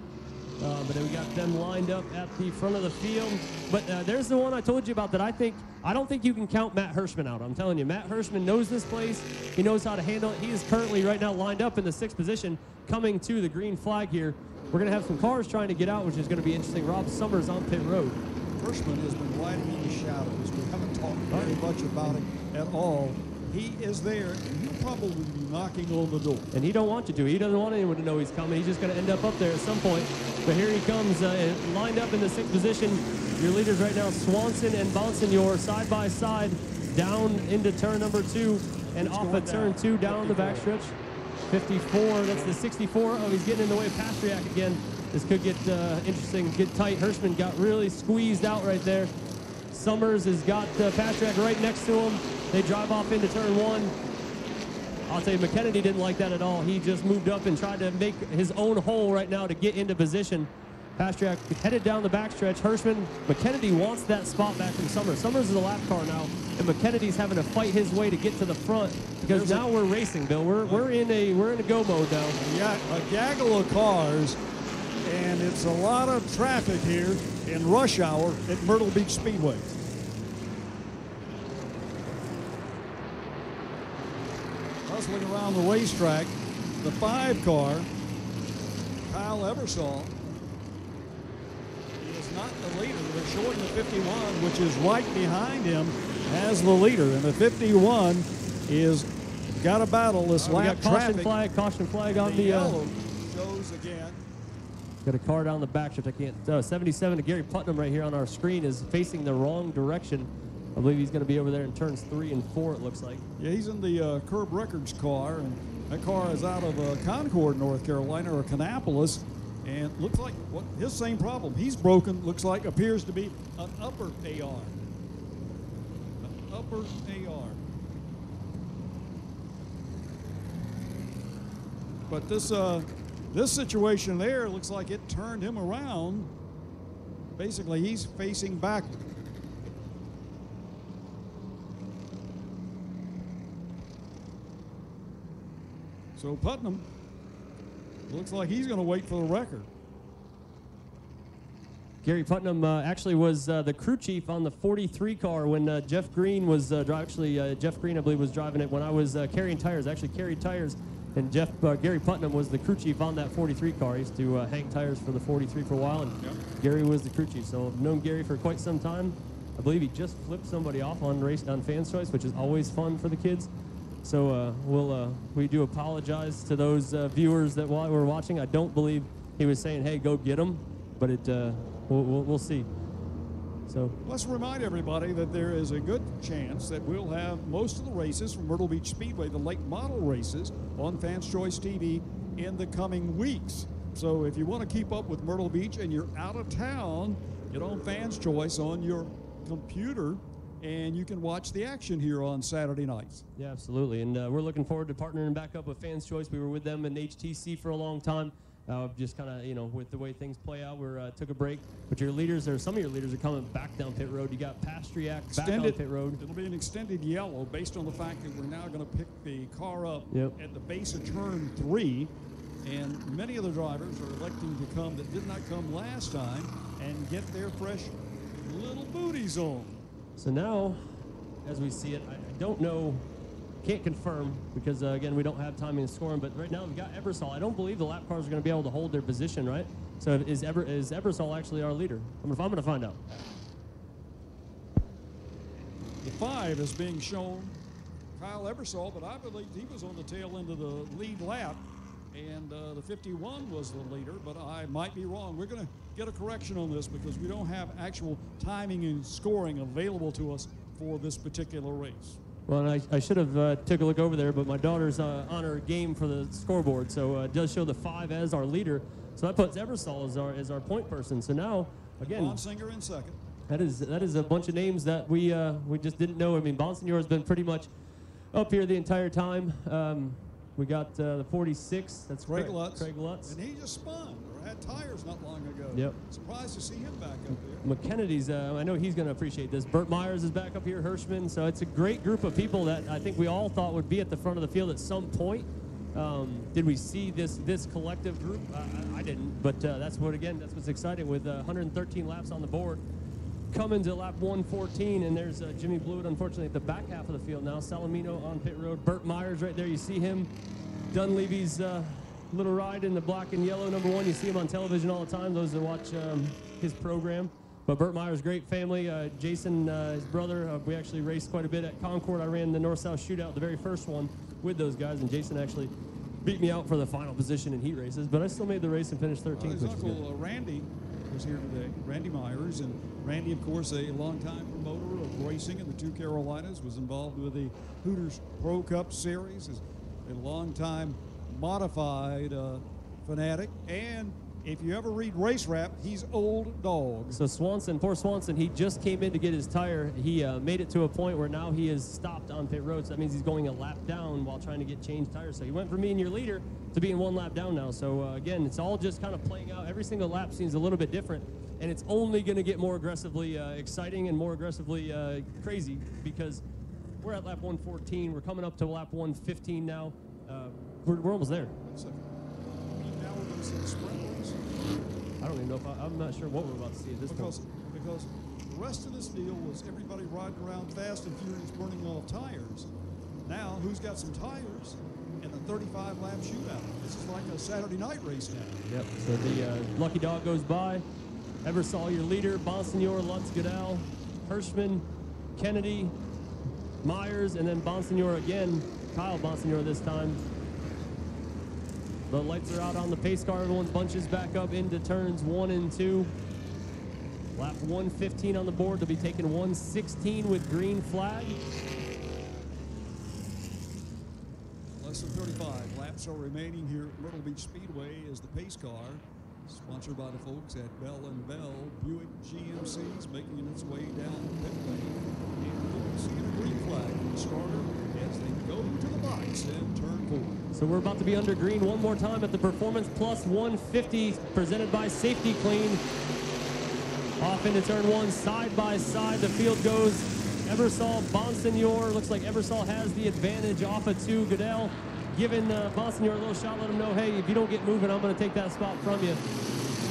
But then we got them lined up at the front of the field. But there's the one I told you about that I don't think you can count Matt Hirschman out. I'm telling you, Matt Hirschman knows this place. He knows how to handle it. He is currently right now lined up in the 6th position, coming to the green flag here. We're going to have some cars trying to get out, which is going to be interesting. Rob Summers on pit road. Hirschman has been riding in the shadows. We haven't talked very much about it at all. He is there, and he'll probably be knocking on the door. And he don't want you to. He doesn't want anyone to know he's coming. He's just going to end up there at some point. But here he comes, lined up in the 6th position. Your leaders right now, Swanson and Bonsignor, side by side, down into turn number 2, and off of turn 2, down the backstretch. 54, that's the 64. Oh, he's getting in the way of Pastriak again. This could get interesting, get tight. Hirschman got really squeezed out right there. Summers has got Pastriak right next to him. They drive off into turn 1. I'll tell you, McKennedy didn't like that at all. He just moved up and tried to make his own hole right now to get into position. Pastriak headed down the backstretch. Hirschman, McKennedy wants that spot back from Summers. Summers is a lap car now, and McKennedy's having to fight his way to get to the front because now we're racing, Bill. We're in a go mode now. Yeah, a gaggle of cars, and it's a lot of traffic here in rush hour at Myrtle Beach Speedway. Hustling around the racetrack, the 5 car, Kyle Ebersol, is not the leader. They're showing the 51, which is right behind him as the leader. And the 51 is got a battle this lap traffic. Caution flag on the yellow shows again. Got a car down the backstretch. I can't. 77 to Gary Putnam right here on our screen is facing the wrong direction. I believe he's going to be over there in turns 3 and 4, it looks like. Yeah, he's in the Curb Records car, and that car is out of Concord, North Carolina, or Kannapolis, and looks like his same problem. He's broken, appears to be an upper AR. An upper AR. But this situation there looks like it turned him around. Basically, he's facing backward. So Putnam looks like he's going to wait for the record. Gary Putnam actually was the crew chief on the 43 car when Jeff Green was Jeff Green, I believe, was driving it when I was carrying tires. Actually carried tires, and Gary Putnam was the crew chief on that 43 car. He used to hang tires for the 43 for a while, and Gary was the crew chief. So I've known Gary for quite some time. I believe he just flipped somebody off on Fans Choice, which is always fun for the kids. So we do apologize to those viewers that while we're watching. I don't believe he was saying, "Hey, go get them," but we'll see. So let's remind everybody that there is a good chance that we'll have most of the races from Myrtle Beach Speedway, the late model races, on Fans Choice TV in the coming weeks. So if you want to keep up with Myrtle Beach and you're out of town, get on Fans Choice on your computer, and you can watch the action here on Saturday nights. Yeah, absolutely. And we're looking forward to partnering back up with Fans Choice. We were with them in HTC for a long time. Just kind of, with the way things play out, we took a break. But some of your leaders are coming back down pit road. You got Pastriak back on pit road. It'll be an extended yellow based on the fact that we're now going to pick the car up at the base of turn 3. And many of the drivers are electing to come that did not come last time and get their fresh little booties on. So now, as we see it, I don't know, can't confirm because, again, we don't have timing and scoring, but right now we've got Ebersol. I don't believe the lap cars are going to be able to hold their position, right? So is Ebersol actually our leader? I'm going to find out. The 5 is being shown Kyle Ebersol, but I believe he was on the tail end of the lead lap, and the 51 was the leader, but I might be wrong. We're going to get a correction on this because we don't have actual timing and scoring available to us for this particular race. Well, and I should have took a look over there, but my daughter's on her game for the scoreboard, so it does show the 5 as our leader. So that puts Ebersol as our point person. So now, again, Bonsinger in second. That is a bunch of names that we just didn't know. I mean, Bonsignor has been pretty much up here the entire time. We got the 46. That's Craig correct. Lutz. Craig Lutz. And he just spun or had tires not long ago. Yep. Surprised to see him back up there. McKennedy's, I know he's going to appreciate this. Burt Myers is back up here, Hirschman. So it's a great group of people that I think we all thought would be at the front of the field at some point. Did we see this collective group? I didn't, but that's what's exciting with 113 laps on the board. Coming to lap 114, and there's Jimmy Blewett, unfortunately, at the back half of the field now. Salamino on pit road. Burt Myers right there. You see him. Dunleavy's little ride in the black and yellow, number 1. You see him on television all the time, those that watch his program. But Burt Myers, great family. Jason, his brother, we actually raced quite a bit at Concord. I ran the North-South Shootout, the very first one, with those guys, and Jason actually beat me out for the final position in heat races, but I still made the race and finished 13th. His uncle Randy was here today, Randy Myers, and Randy, of course, a longtime promoter of racing in the 2 Carolinas, was involved with the Hooters Pro Cup Series, is a longtime modified fanatic, and if you ever read Race Rap, he's old dog. So Swanson, poor Swanson, he just came in to get his tire. He made it to a point where now he is stopped on pit road, so that means he's going a lap down while trying to get changed tires. So he went from being your leader to being 1 lap down now. So again, it's all just kind of playing out. Every single lap seems a little bit different, and it's only going to get more aggressively exciting and more aggressively crazy because we're at lap 114. We're coming up to lap 115 now. We're almost there. Now we're going to see the sprint race. I don't even know if I'm not sure what we're about to see at this point. Because the rest of this deal was everybody riding around fast and furious burning off tires. Now, who's got some tires in the 35-lap shootout? This is like a Saturday night race now. Yep, so the lucky dog goes by. Ebersol, your leader. Bonsignor, Lutz, Goodell, Hirschman, Kennedy, Myers, and then Bonsignor again. Kyle Bonsignor this time. The lights are out on the pace car. Everyone's bunches back up into turns 1 and 2. Lap 115 on the board. They'll be taking 116 with green flag. Less than 35 laps are remaining here at Myrtle Beach Speedway as the pace car, sponsored by the folks at Bell & Bell Buick GMCs, making its way down the pit lane. And we'll see a green flag from the starter as they go to the box in turn 4. So we're about to be under green one more time at the Performance Plus 150 presented by Safety Clean. Off into turn 1, side by side. The field goes Ebersol, Bonsignor. Looks like Ebersol has the advantage off of 2. Goodell giving Bonsignor a little shot. Let him know, hey, if you don't get moving, I'm going to take that spot from you.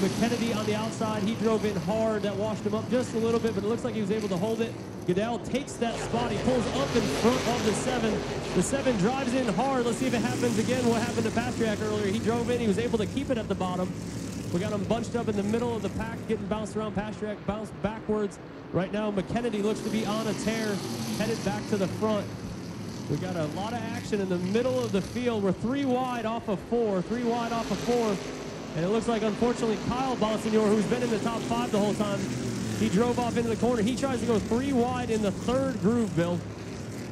McKennedy on the outside. He drove in hard. That washed him up just a little bit, but it looks like he was able to hold it. Goodell takes that spot. He pulls up in front of the 7. The 7 drives in hard. Let's see if it happens again. What happened to Pastriak earlier? He drove in. He was able to keep it at the bottom. We got him bunched up in the middle of the pack, getting bounced around. Pastriak bounced backwards. Right now, McKennedy looks to be on a tear, headed back to the front. We got a lot of action in the middle of the field. We're 3 wide off of 4. 3 wide off of 4. And it looks like, unfortunately, Kyle Bonsignor, who's been in the top 5 the whole time, he drove off into the corner. He tries to go 3 wide in the 3rd groove, Bill.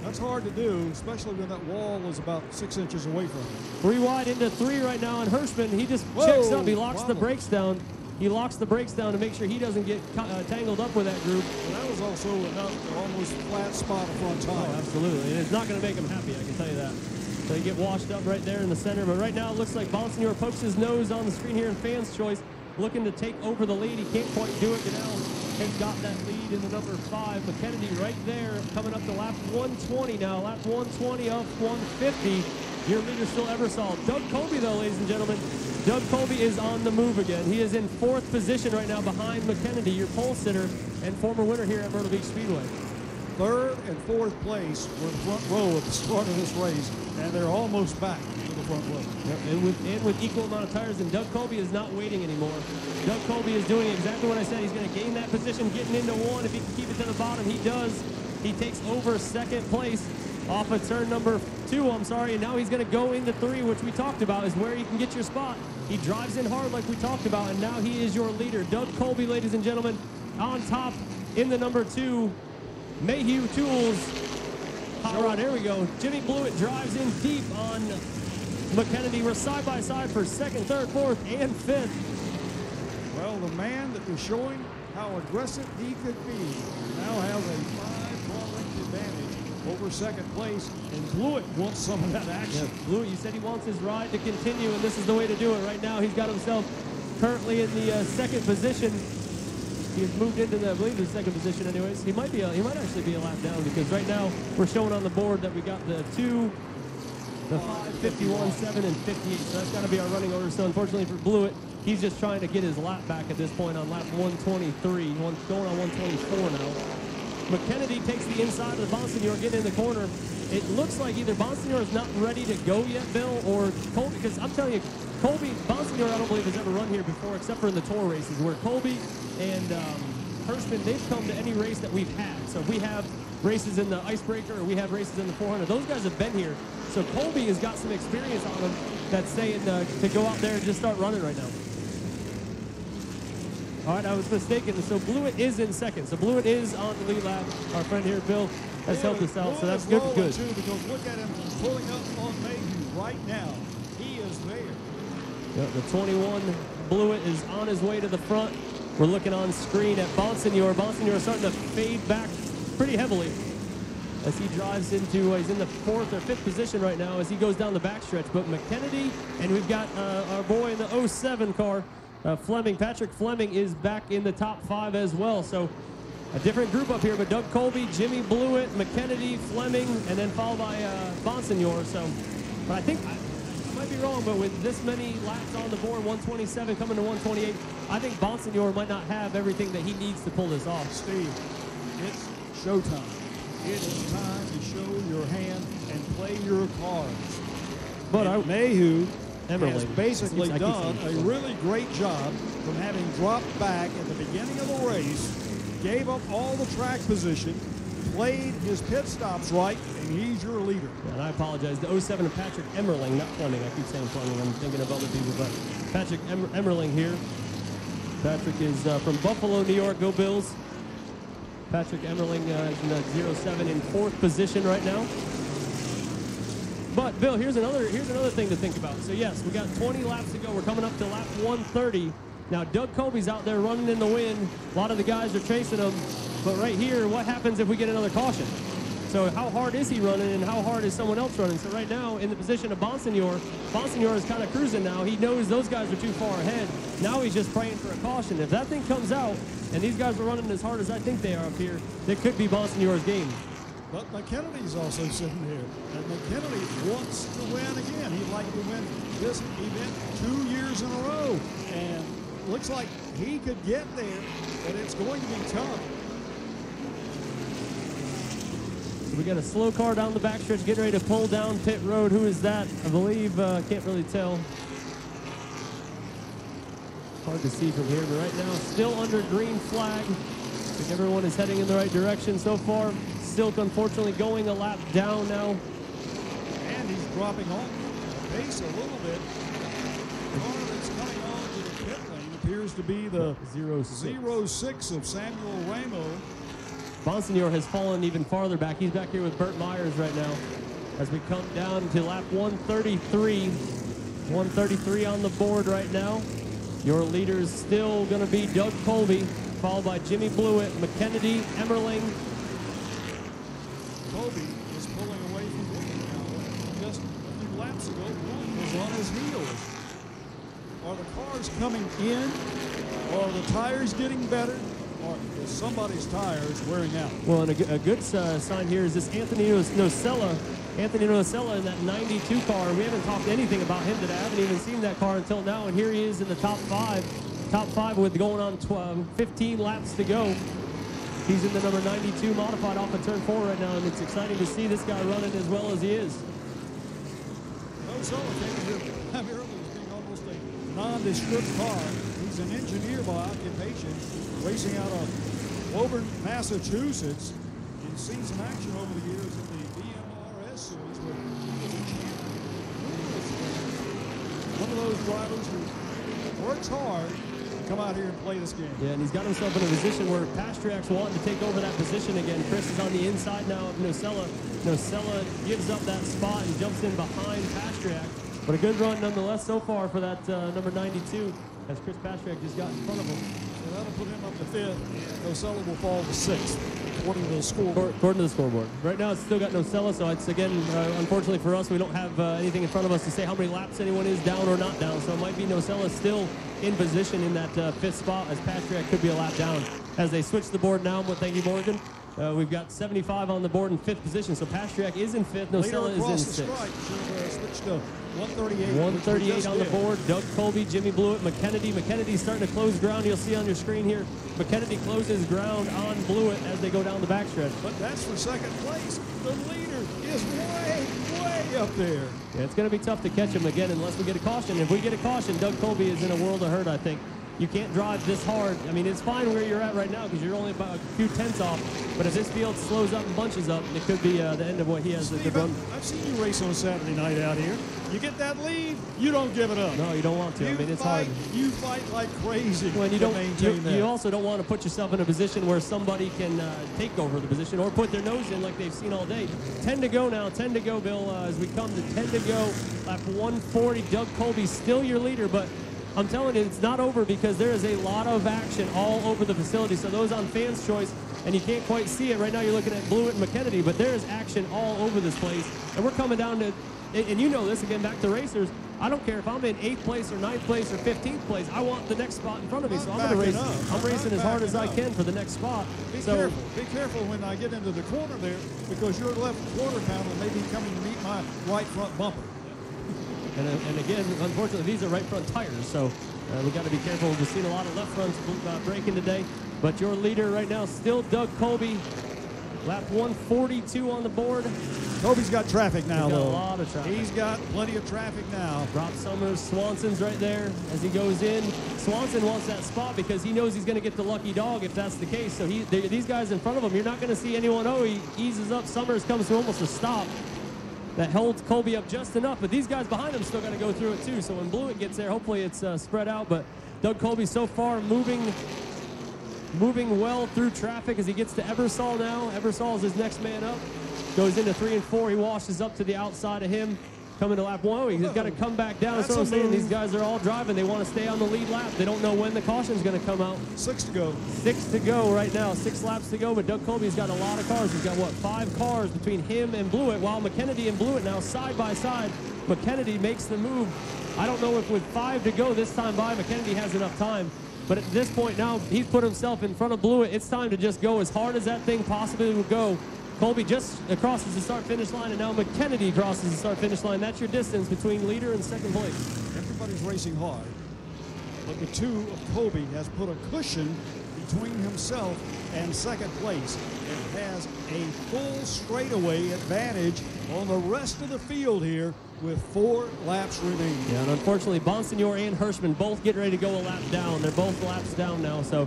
That's hard to do, especially when that wall is about 6 inches away from him. 3 wide into 3 right now, and Hirschman, he just checks up. He locks the brakes down. He locks the brakes down to make sure he doesn't get tangled up with that group. And that was also an almost flat spot of front tire. Oh, absolutely. And it's not going to make him happy, I can tell you that. So they get washed up right there in the center. But right now, it looks like Bonsignor pokes his nose on the screen here in Fans' Choice, looking to take over the lead. He can't quite do it. Goodell has got that lead in the number 5. McKennedy right there, coming up to lap 120 now. Lap 120 of 150. Your leader still Eversol. Doug Colby, though, ladies and gentlemen. Doug Colby is on the move again. He is in 4th position right now behind McKennedy, your pole sitter and former winner here at Myrtle Beach Speedway. 3rd and 4th place were in the front row at the start of this race, and they're almost back to the front row. Yep, and with equal amount of tires, and Doug Colby is not waiting anymore. Doug Colby is doing exactly what I said. He's going to gain that position, getting into 1. If he can keep it to the bottom, he does. He takes over 2nd place off of turn number 2, and now he's going to go into 3, which we talked about is where you can get your spot. He drives in hard like we talked about, and now he is your leader. Doug Colby, ladies and gentlemen, on top in the number 2. Mayhew Tools. Hot rod, there we go. Jimmy Blewett drives in deep on McKennedy. We're side by side for 2nd, 3rd, 4th, and 5th. Well, the man that was showing how aggressive he could be now has a 5-car length advantage over 2nd place, and Blewett wants some of that action. Yeah, Blewett, you said he wants his ride to continue, and this is the way to do it. Right now, he's got himself currently in the 2nd position. He has moved into the, I believe, the 2nd position anyways. He might actually be a lap down, because right now we're showing on the board that we got the 2, the 5, 51, 7, and 58. So that's got to be our running order. So unfortunately for Blewett, he's just trying to get his lap back at this point on lap 123, going on 124 now. McKennedy takes the inside of the Bonsignor, getting in the corner. It looks like either Bonsignor is not ready to go yet, Bill, or Colby, because I'm telling you, Bonsignor, I don't believe has ever run here before, except for in the tour races, where Colby and Hirschman, they've come to any race that we've had. So if we have races in the Icebreaker or we have races in the 400, those guys have been here. So Colby has got some experience on him that's saying to go out there and just start running right now. All right, I was mistaken. So Blewett is in 2nd. So Blewett is on the lead lap. Our friend here, Bill, has helped us out. So that's good. Too, because look at him pulling up on Mayhew right now. He is there. Yeah, the 21 Blewett is on his way to the front. We're looking on screen at Bonsignor. Bonsignor is starting to fade back pretty heavily as he drives into, he's in the 4th or 5th position right now as he goes down the backstretch. But McKennedy, and we've got our boy in the 07 car, Fleming. Patrick Fleming is back in the top 5 as well. So a different group up here, but Doug Colby, Jimmy Blewett, McKennedy, Fleming, and then followed by Bonsignor. So, but I think, I might be wrong, but with this many laps on the board, 127 coming to 128, I think Bonsignor might not have everything that he needs to pull this off. Steve, it's showtime. It is time to show your hand and play your cards. But Mayhew has Emerling. basically done a really great job from having dropped back at the beginning of the race, gave up all the track position, played his pit stops right, and he's your leader. And I apologize. The 07 of Patrick Emerling, not Fleming. I keep saying Fleming. I'm thinking of other people, but Patrick Emerling here. Patrick is from Buffalo, New York. Go Bills. Patrick Emerling is in the 07 in 4th position right now. But Bill, here's another thing to think about. So yes, we got 20 laps to go. We're coming up to lap 130. Now Doug Colby's out there running in the wind. A lot of the guys are chasing him. But right here, what happens if we get another caution? So how hard is he running and how hard is someone else running? So right now, in the position of Bonsignor, Bonsignor is kind of cruising now. He knows those guys are too far ahead. Now he's just praying for a caution. If that thing comes out and these guys are running as hard as I think they are up here, it could be Bonsignor's game. But McKennedy's also sitting here. And McKennedy wants to win again. He'd like to win this event 2 years in a row. And looks like he could get there, but it's going to be tough. So we got a slow car down the backstretch, getting ready to pull down pit road. Who is that? I believe, can't really tell. Hard to see from here, but right now, still under green flag. I think everyone is heading in the right direction so far. Silk, unfortunately, going a lap down now. And he's dropping off the pace a little bit. The car that's coming on to the pit lane appears to be the 06 of Samuel Ramo. Bonsignor has fallen even farther back. He's back here with Burt Myers right now as we come down to lap 133. 133 on the board right now. Your leader is still going to be Doug Colby, followed by Jimmy Blewett, McKennedy, Emerling. Colby is pulling away from Blewett now. Just a few laps ago, Blewett was on his heels. Are the cars coming in? Or are the tires getting better? somebody's tires wearing out. Well, and a good sign here is this Anthony Nocella. Anthony Nocella in that 92 car. We haven't talked anything about him today. I haven't even seen that car until now, and here he is in the top five. Top five with going on 15 laps to go. He's in the number 92 modified off of turn 4 right now, and it's exciting to see this guy running as well as he is. Nocella came here primarily as being almost a nondescript car. He's an engineer by occupation, racing out of Woburn, Massachusetts. You've seen some action over the years in the BMRS series where he was a champion. One of those drivers who works hard to come out here and play this game. Yeah, and he's got himself in a position where Pastriak's wanting to take over that position again. Chris is on the inside now of Nocella. Nocella gives up that spot and jumps in behind Pastriak. But a good run nonetheless so far for that number 92 as Chris Pastriak just got in front of him. So that'll put him up to 5th. Nocella will fall to 6th, according to the scoreboard. According to the scoreboard. Right now it's still got Nocella, so it's again, unfortunately for us, we don't have anything in front of us to say how many laps anyone is down or not down. So it might be Nocella still in position in that 5th spot as Pastriak could be a lap down. As they switch the board now, but thank you, Morgan. We've got 75 on the board in 5th position, so Pastriak is in 5th, Nocella is in 6th. Switch to 138. 138 on the board. Doug Colby, Jimmy Blewett, McKennedy. McKennedy's starting to close ground. You'll see on your screen here, McKennedy closes ground on Blewett as they go down the backstretch. But that's for 2nd place. The leader is way, way up there. Yeah, it's going to be tough to catch him again unless we get a caution. If we get a caution, Doug Colby is in a world of hurt, I think. You can't drive this hard. I mean, it's fine where you're at right now because you're only about a few tenths off. But if this field slows up and bunches up, it could be the end of what he has Steve, a good run. I've seen you race on Saturday night out here. You get that lead, you don't give it up. No, you don't want to. I mean, it's hard. You fight like crazy when you to don't maintain that. You also don't want to put yourself in a position where somebody can take over the position or put their nose in like they've seen all day. 10 to go now. 10 to go, Bill, as we come to 10 to go. Lap 140. Doug Colby still your leader, but I'm telling you, it's not over because there is a lot of action all over the facility. So those on Fans Choice, and you can't quite see it right now, you're looking at Blewett and McKennedy, but there is action all over this place. And we're coming down to, and you know this, again, back to racers, I don't care if I'm in 8th place or 9th place or 15th place. I want the next spot in front of me, so I'm going to race. I'm racing as hard as I can for the next spot. Be careful. Be careful when I get into the corner there because your left quarter panel may be coming to meet my right front bumper. And again, unfortunately, these are right front tires, so we've got to be careful. We've seen a lot of left fronts braking today. But your leader right now, still Doug Colby. Lap 142 on the board. Colby's got traffic now, He's got though. a lot of traffic. He's got plenty of traffic now. Rob Summers, Swanson's right there as he goes in. Swanson wants that spot because he knows he's going to get the lucky dog if that's the case. So these guys in front of him, you're not going to see anyone. Oh, he eases up. Summers comes to almost a stop. That holds Colby up just enough, but these guys behind him still got to go through it too. So when Blewett gets there, hopefully it's spread out. But Doug Colby so far moving well through traffic as he gets to Ebersol now. Ebersol is his next man up. Goes into 3 and 4. He washes up to the outside of him. Coming to lap 1. He's got to come back down. That's what I'm saying. These guys are all driving. They want to stay on the lead lap. They don't know when the caution's going to come out. 6 to go. 6 to go right now. 6 laps to go, but Doug Colby's got a lot of cars. He's got, what, 5 cars between him and Blewett, while McKennedy and Blewett now side by side. McKennedy makes the move. I don't know if with 5 to go this time by, McKennedy has enough time. But at this point now, he's put himself in front of Blewett. It's time to just go as hard as that thing possibly would go. Colby just crosses the start-finish line, and now McKennedy crosses the start-finish line. That's your distance between leader and 2nd place. Everybody's racing hard, but the 2 of Colby has put a cushion between himself and 2nd place and has a full straightaway advantage on the rest of the field here with 4 laps remaining. Yeah, and unfortunately, Bonsignor and Hirschman both get ready to go a lap down. They're both laps down now, so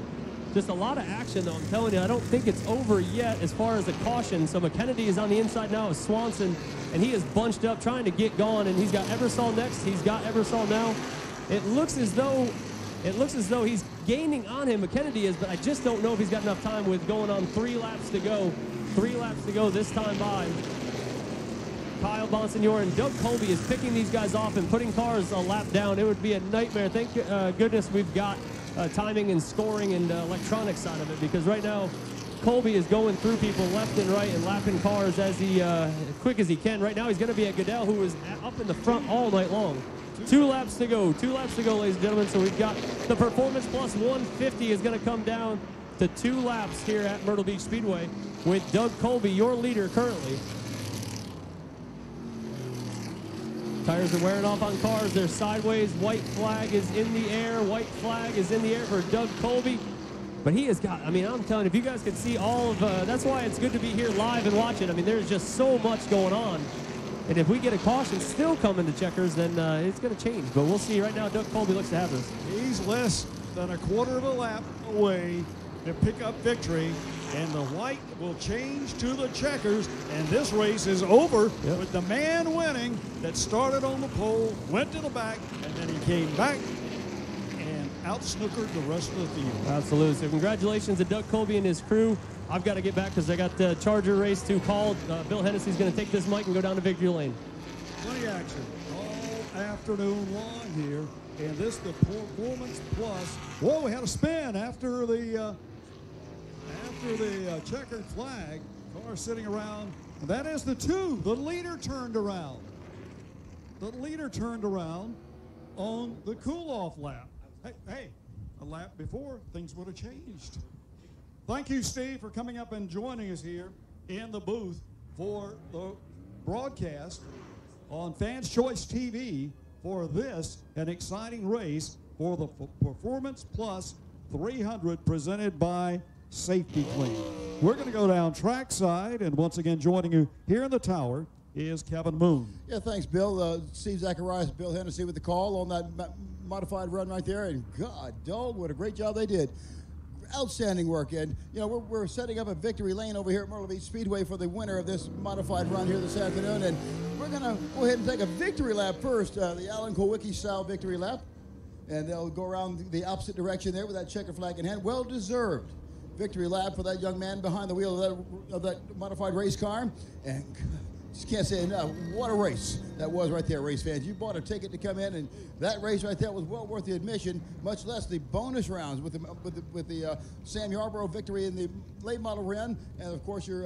just a lot of action, though. I'm telling you, I don't think it's over yet as far as the caution. So McKennedy is on the inside now with Swanson, and he is bunched up trying to get going, and he's got Ebersol next. He's got Ebersol now. It looks as though he's gaining on him. McKennedy is, but I just don't know if he's got enough time with going on 3 laps to go. 3 laps to go this time by. Kyle Bonsignor and Doug Colby is picking these guys off and putting cars a lap down. It would be a nightmare. Thank goodness we've got timing and scoring and electronic side of it, because right now Colby is going through people left and right and lapping cars as quick as he can. Right now he's going to be at Goodell, who is up in the front all night long. 2 laps to go. 2 laps to go, ladies and gentlemen. So we've got the Performance Plus 150 is going to come down to 2 laps here at Myrtle Beach Speedway with Doug Colby, your leader currently. Tires are wearing off on cars. They're sideways. White flag is in the air. White flag is in the air for Doug Colby. But he has got, I mean, I'm telling you, if you guys could see all of, that's why it's good to be here live and watch it. I mean, there's just so much going on. And if we get a caution still coming to checkers, then it's going to change. But we'll see. Right now, Doug Colby looks to have this. He's less than a quarter of a lap away to pick up victory. And the white will change to the checkers, and this race is over with the man winning that started on the pole, went to the back, and then he came back and out-snookered the rest of the field. Absolutely. So congratulations to Doug Colby and his crew. I've got to get back because I got the Charger race to call. Bill Hennessy's going to take this mic and go down to victory lane. Plenty of action all afternoon long here, and this the Performance Plus. Whoa, we had a spin after the checkered flag. Car sitting around. And that is the 2. The leader turned around. The leader turned around on the cool-off lap. Hey, a lap before, things would have changed. Thank you, Steve, for coming up and joining us here in the booth for the broadcast on Fans Choice TV for this, an exciting race for the Performance Plus 300 presented by Safety Clean. We're going to go down trackside, and once again joining you here in the tower is Kevin Moon. Yeah, thanks, Bill. Steve Zacharias, Bill Hennessy with the call on that modified run right there, and God, dog, what a great job they did. Outstanding work, and you know we're setting up a victory lane over here at Myrtle Beach Speedway for the winner of this modified run here this afternoon, and we're going to go ahead and take a victory lap first, the Alan Kowicki style victory lap, and they'll go around the opposite direction there with that checker flag in hand. Well deserved victory lap for that young man behind the wheel of that modified race car. And just can't say enough. What a race that was right there, race fans. You bought a ticket to come in, and that race right there was well worth the admission, much less the bonus rounds with the Sam Yarborough victory in the late model run, and of course your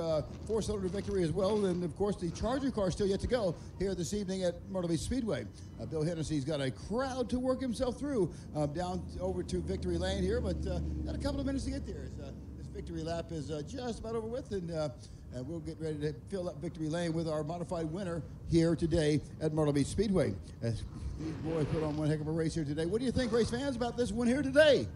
4-cylinder victory as well, and of course the Charger car still yet to go here this evening at Myrtle Beach Speedway. Bill Hennessy's got a crowd to work himself through down over to victory lane here, but got a couple of minutes to get there. This victory lap is just about over with, and we'll get ready to fill up victory lane with our modified winner here today at Myrtle Beach Speedway. As these boys put on one heck of a race here today. What do you think, race fans, about this one here today?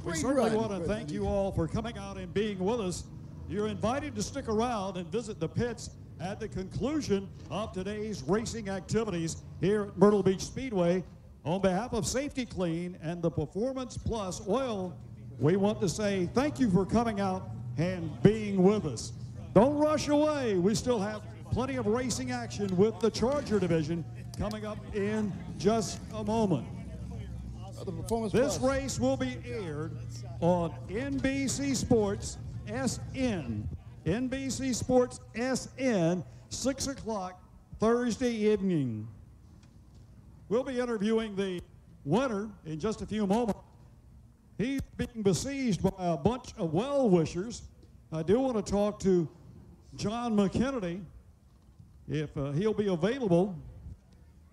We certainly want to thank you all for coming out and being with us. You're invited to stick around and visit the pits at the conclusion of today's racing activities here at Myrtle Beach Speedway. On behalf of Safety Clean and the Performance Plus Oil, we want to say thank you for coming out and being with us. Don't rush away. We still have plenty of racing action with the Charger division coming up in just a moment. This race will be aired on NBC Sports SN. NBC Sports SN, 6 o'clock Thursday evening. We'll be interviewing the winner in just a few moments. He's being besieged by a bunch of well-wishers. I do want to talk to John McKennedy, if he'll be available.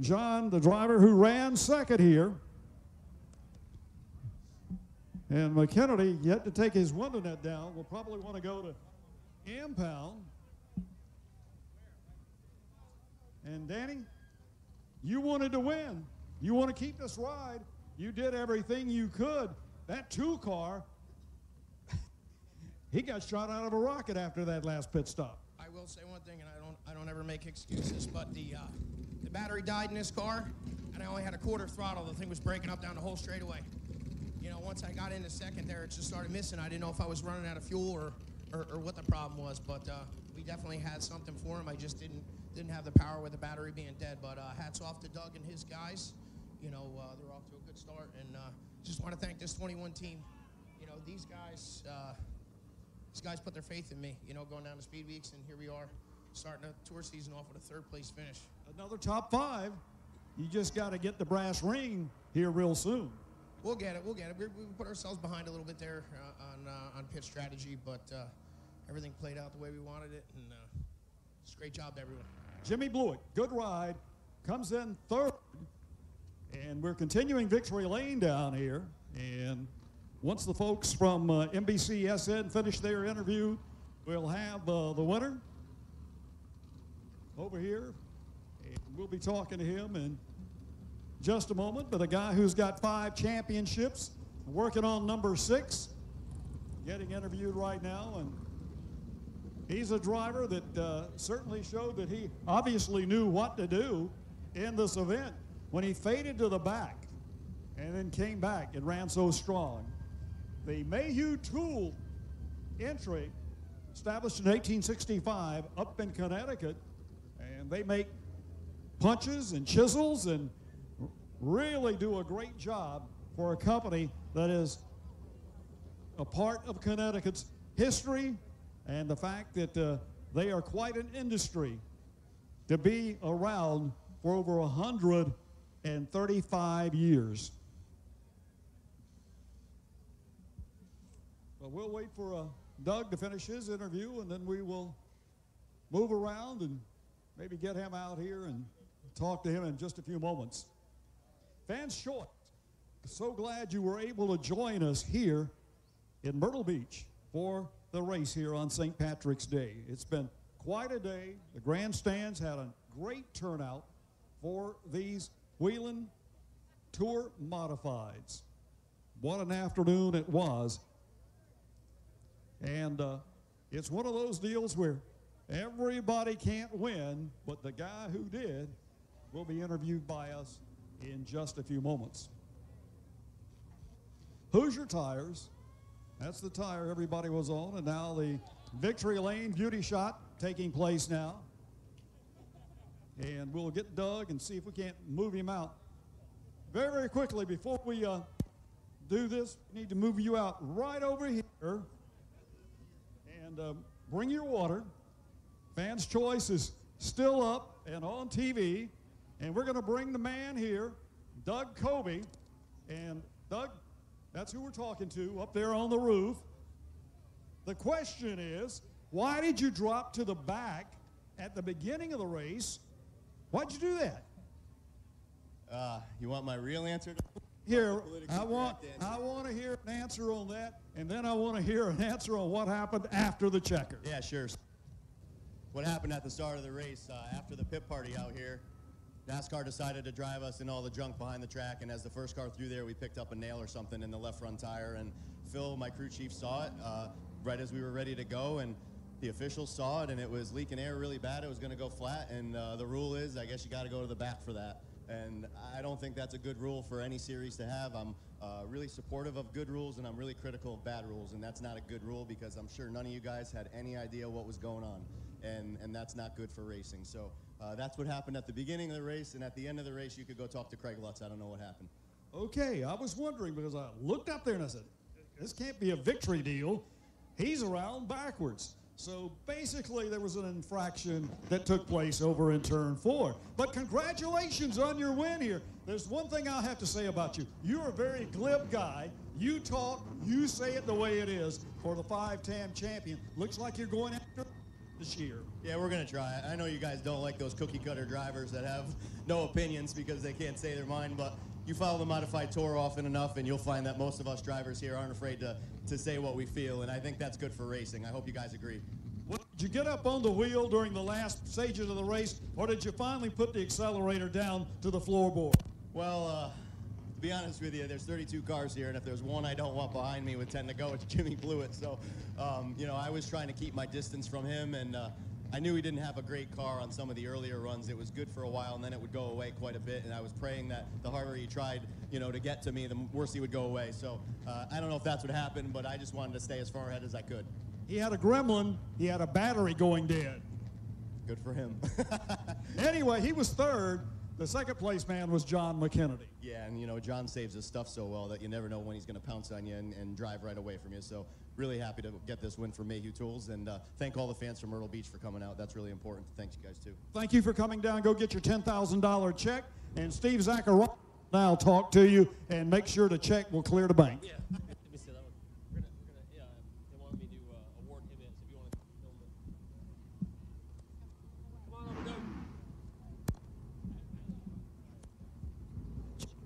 John, the driver who ran second here. And McKennedy, yet to take his window net down, will probably want to go to impound. And Danny, you wanted to win. You want to keep this ride. You did everything you could. That 2 car, he got shot out of a rocket after that last pit stop. I will say one thing, and I don't ever make excuses, but the battery died in this car, and I only had a quarter throttle. The thing was breaking up down the whole straightaway. You know, once I got into second there, it just started missing. I didn't know if I was running out of fuel or what the problem was, but we definitely had something for him. I just didn't have the power with the battery being dead. But hats off to Doug and his guys. You know, they're off to a good start, and just want to thank this 21 team. You know, these guys put their faith in me. You know, going down to Speed Weeks, and here we are, starting a tour season off with a 3rd place finish. Another top 5. You just got to get the brass ring here real soon. We'll get it. We put ourselves behind a little bit there on pit strategy, but everything played out the way we wanted it, and it's a great job to everyone. Jimmy Blewett, good ride, comes in 3rd, and we're continuing victory lane down here, and once the folks from NBCSN finish their interview, we'll have the winner over here. And we'll be talking to him in just a moment. But a guy who's got 5 championships, working on number 6, getting interviewed right now. And he's a driver that certainly showed that he obviously knew what to do in this event. When he faded to the back and then came back and ran so strong. The Mayhew Tool entry, established in 1865 up in Connecticut, and they make punches and chisels and really do a great job for a company that is a part of Connecticut's history, and the fact that they are quite an industry to be around for over 135 years. But we'll wait for Doug to finish his interview, and then we will move around and maybe get him out here and talk to him in just a few moments. Fans Short, so glad you were able to join us here in Myrtle Beach for the race here on St. Patrick's Day. It's been quite a day. The grandstands had a great turnout for these Whelen Tour Modifieds. What an afternoon it was. And it's one of those deals where everybody can't win, but the guy who did will be interviewed by us in just a few moments. Hoosier Tires, that's the tire everybody was on, and now the Victory Lane Beauty Shot taking place now. And we'll get Doug and see if we can't move him out. Very, very quickly, before we do this, we need to move you out right over here. And bring your water. Fans' Choice is still up and on TV. And we're going to bring the man here, Doug Kobe. And Doug, that's who we're talking to up there on the roof. The question is, why did you drop to the back at the beginning of the race? Why'd you do that? You want my real answer? Here, I want to hear an answer on that, and then I want to hear an answer on what happened after the checker. Yeah, sure. What happened at the start of the race, after the pit party out here, NASCAR decided to drive us in all the junk behind the track, and as the first car through there, we picked up a nail or something in the left front tire, and Phil, my crew chief, saw it right as we were ready to go, and the officials saw it, and it was leaking air really bad. It was going to go flat, and the rule is, I guess you got to go to the back for that. And I don't think that's a good rule for any series to have. I'm really supportive of good rules, and I'm really critical of bad rules, and that's not a good rule because I'm sure none of you guys had any idea what was going on, and that's not good for racing. So that's what happened at the beginning of the race, and at the end of the race, you could go talk to Craig Lutz. I don't know what happened. Okay, I was wondering because I looked up there and I said, this can't be a victory deal. He's around backwards. So basically there was an infraction that took place over in turn 4. But congratulations on your win here. There's one thing I'll have to say about you. You're a very glib guy. You talk, you say it the way it is for the 5-time champion. Looks like you're going after this year. Yeah, we're going to try. I know you guys don't like those cookie-cutter drivers that have no opinions because they can't say their mind, but you follow the modified tour often enough, and you'll find that most of us drivers here aren't afraid to say what we feel, and I think that's good for racing. I hope you guys agree. Well, did you get up on the wheel during the last stages of the race, or did you finally put the accelerator down to the floorboard? Well, to be honest with you, there's 32 cars here, and if there's one I don't want behind me with 10 to go, it's Jimmy Blewett. So, you know, I was trying to keep my distance from him, and I knew he didn't have a great car on some of the earlier runs. It was good for a while, and then it would go away quite a bit, and I was praying that the harder he tried, you know, to get to me, the worse he would go away. So I don't know if that's what happened, but I just wanted to stay as far ahead as I could. He had a gremlin. He had a battery going dead. Good for him. Anyway, he was third. The second place man was John McKennedy. Yeah, and you know, John saves his stuff so well that you never know when he's going to pounce on you and drive right away from you. So really happy to get this win for Mayhew Tools, and thank all the fans from Myrtle Beach for coming out. That's really important. Thanks, you guys, too. Thank you for coming down. Go get your $10,000 check, and Steve Zachariah will now talk to you, and make sure the check will clear the bank. Yeah. Let me see that one. We're gonna yeah, they wanted me to award him it, so if you want to film it. Come on over, go.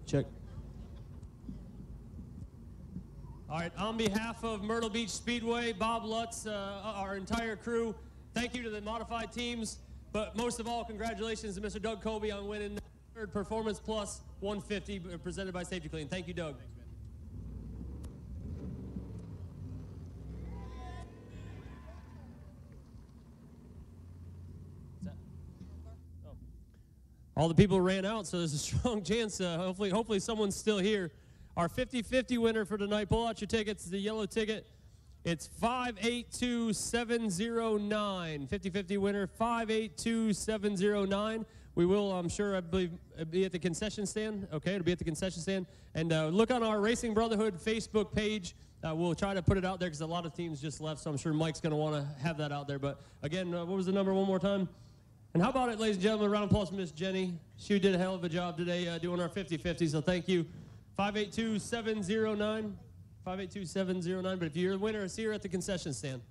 Check. All All right, on behalf of Myrtle Beach Speedway, Bob Lutz, our entire crew, thank you to the modified teams, but most of all, congratulations to Mr. Doug Colby on winning the third Performance Plus 150 presented by Safety Clean. Thank you, Doug. All the people ran out, so there's a strong chance. Hopefully someone's still here. Our 50-50 winner for tonight, pull out your tickets, the yellow ticket. It's 582709. 50-50 winner, 582709. We will, I'm sure, I believe, be at the concession stand. Okay, it'll be at the concession stand. And look on our Racing Brotherhood Facebook page. We'll try to put it out there because a lot of teams just left, so I'm sure Mike's going to want to have that out there. But again, what was the number one more time? And how about it, ladies and gentlemen, a round of applause for Miss Jenny. She did a hell of a job today doing our 50-50, so thank you. 582709. 582709. But if you're the winner, see her at the concession stand.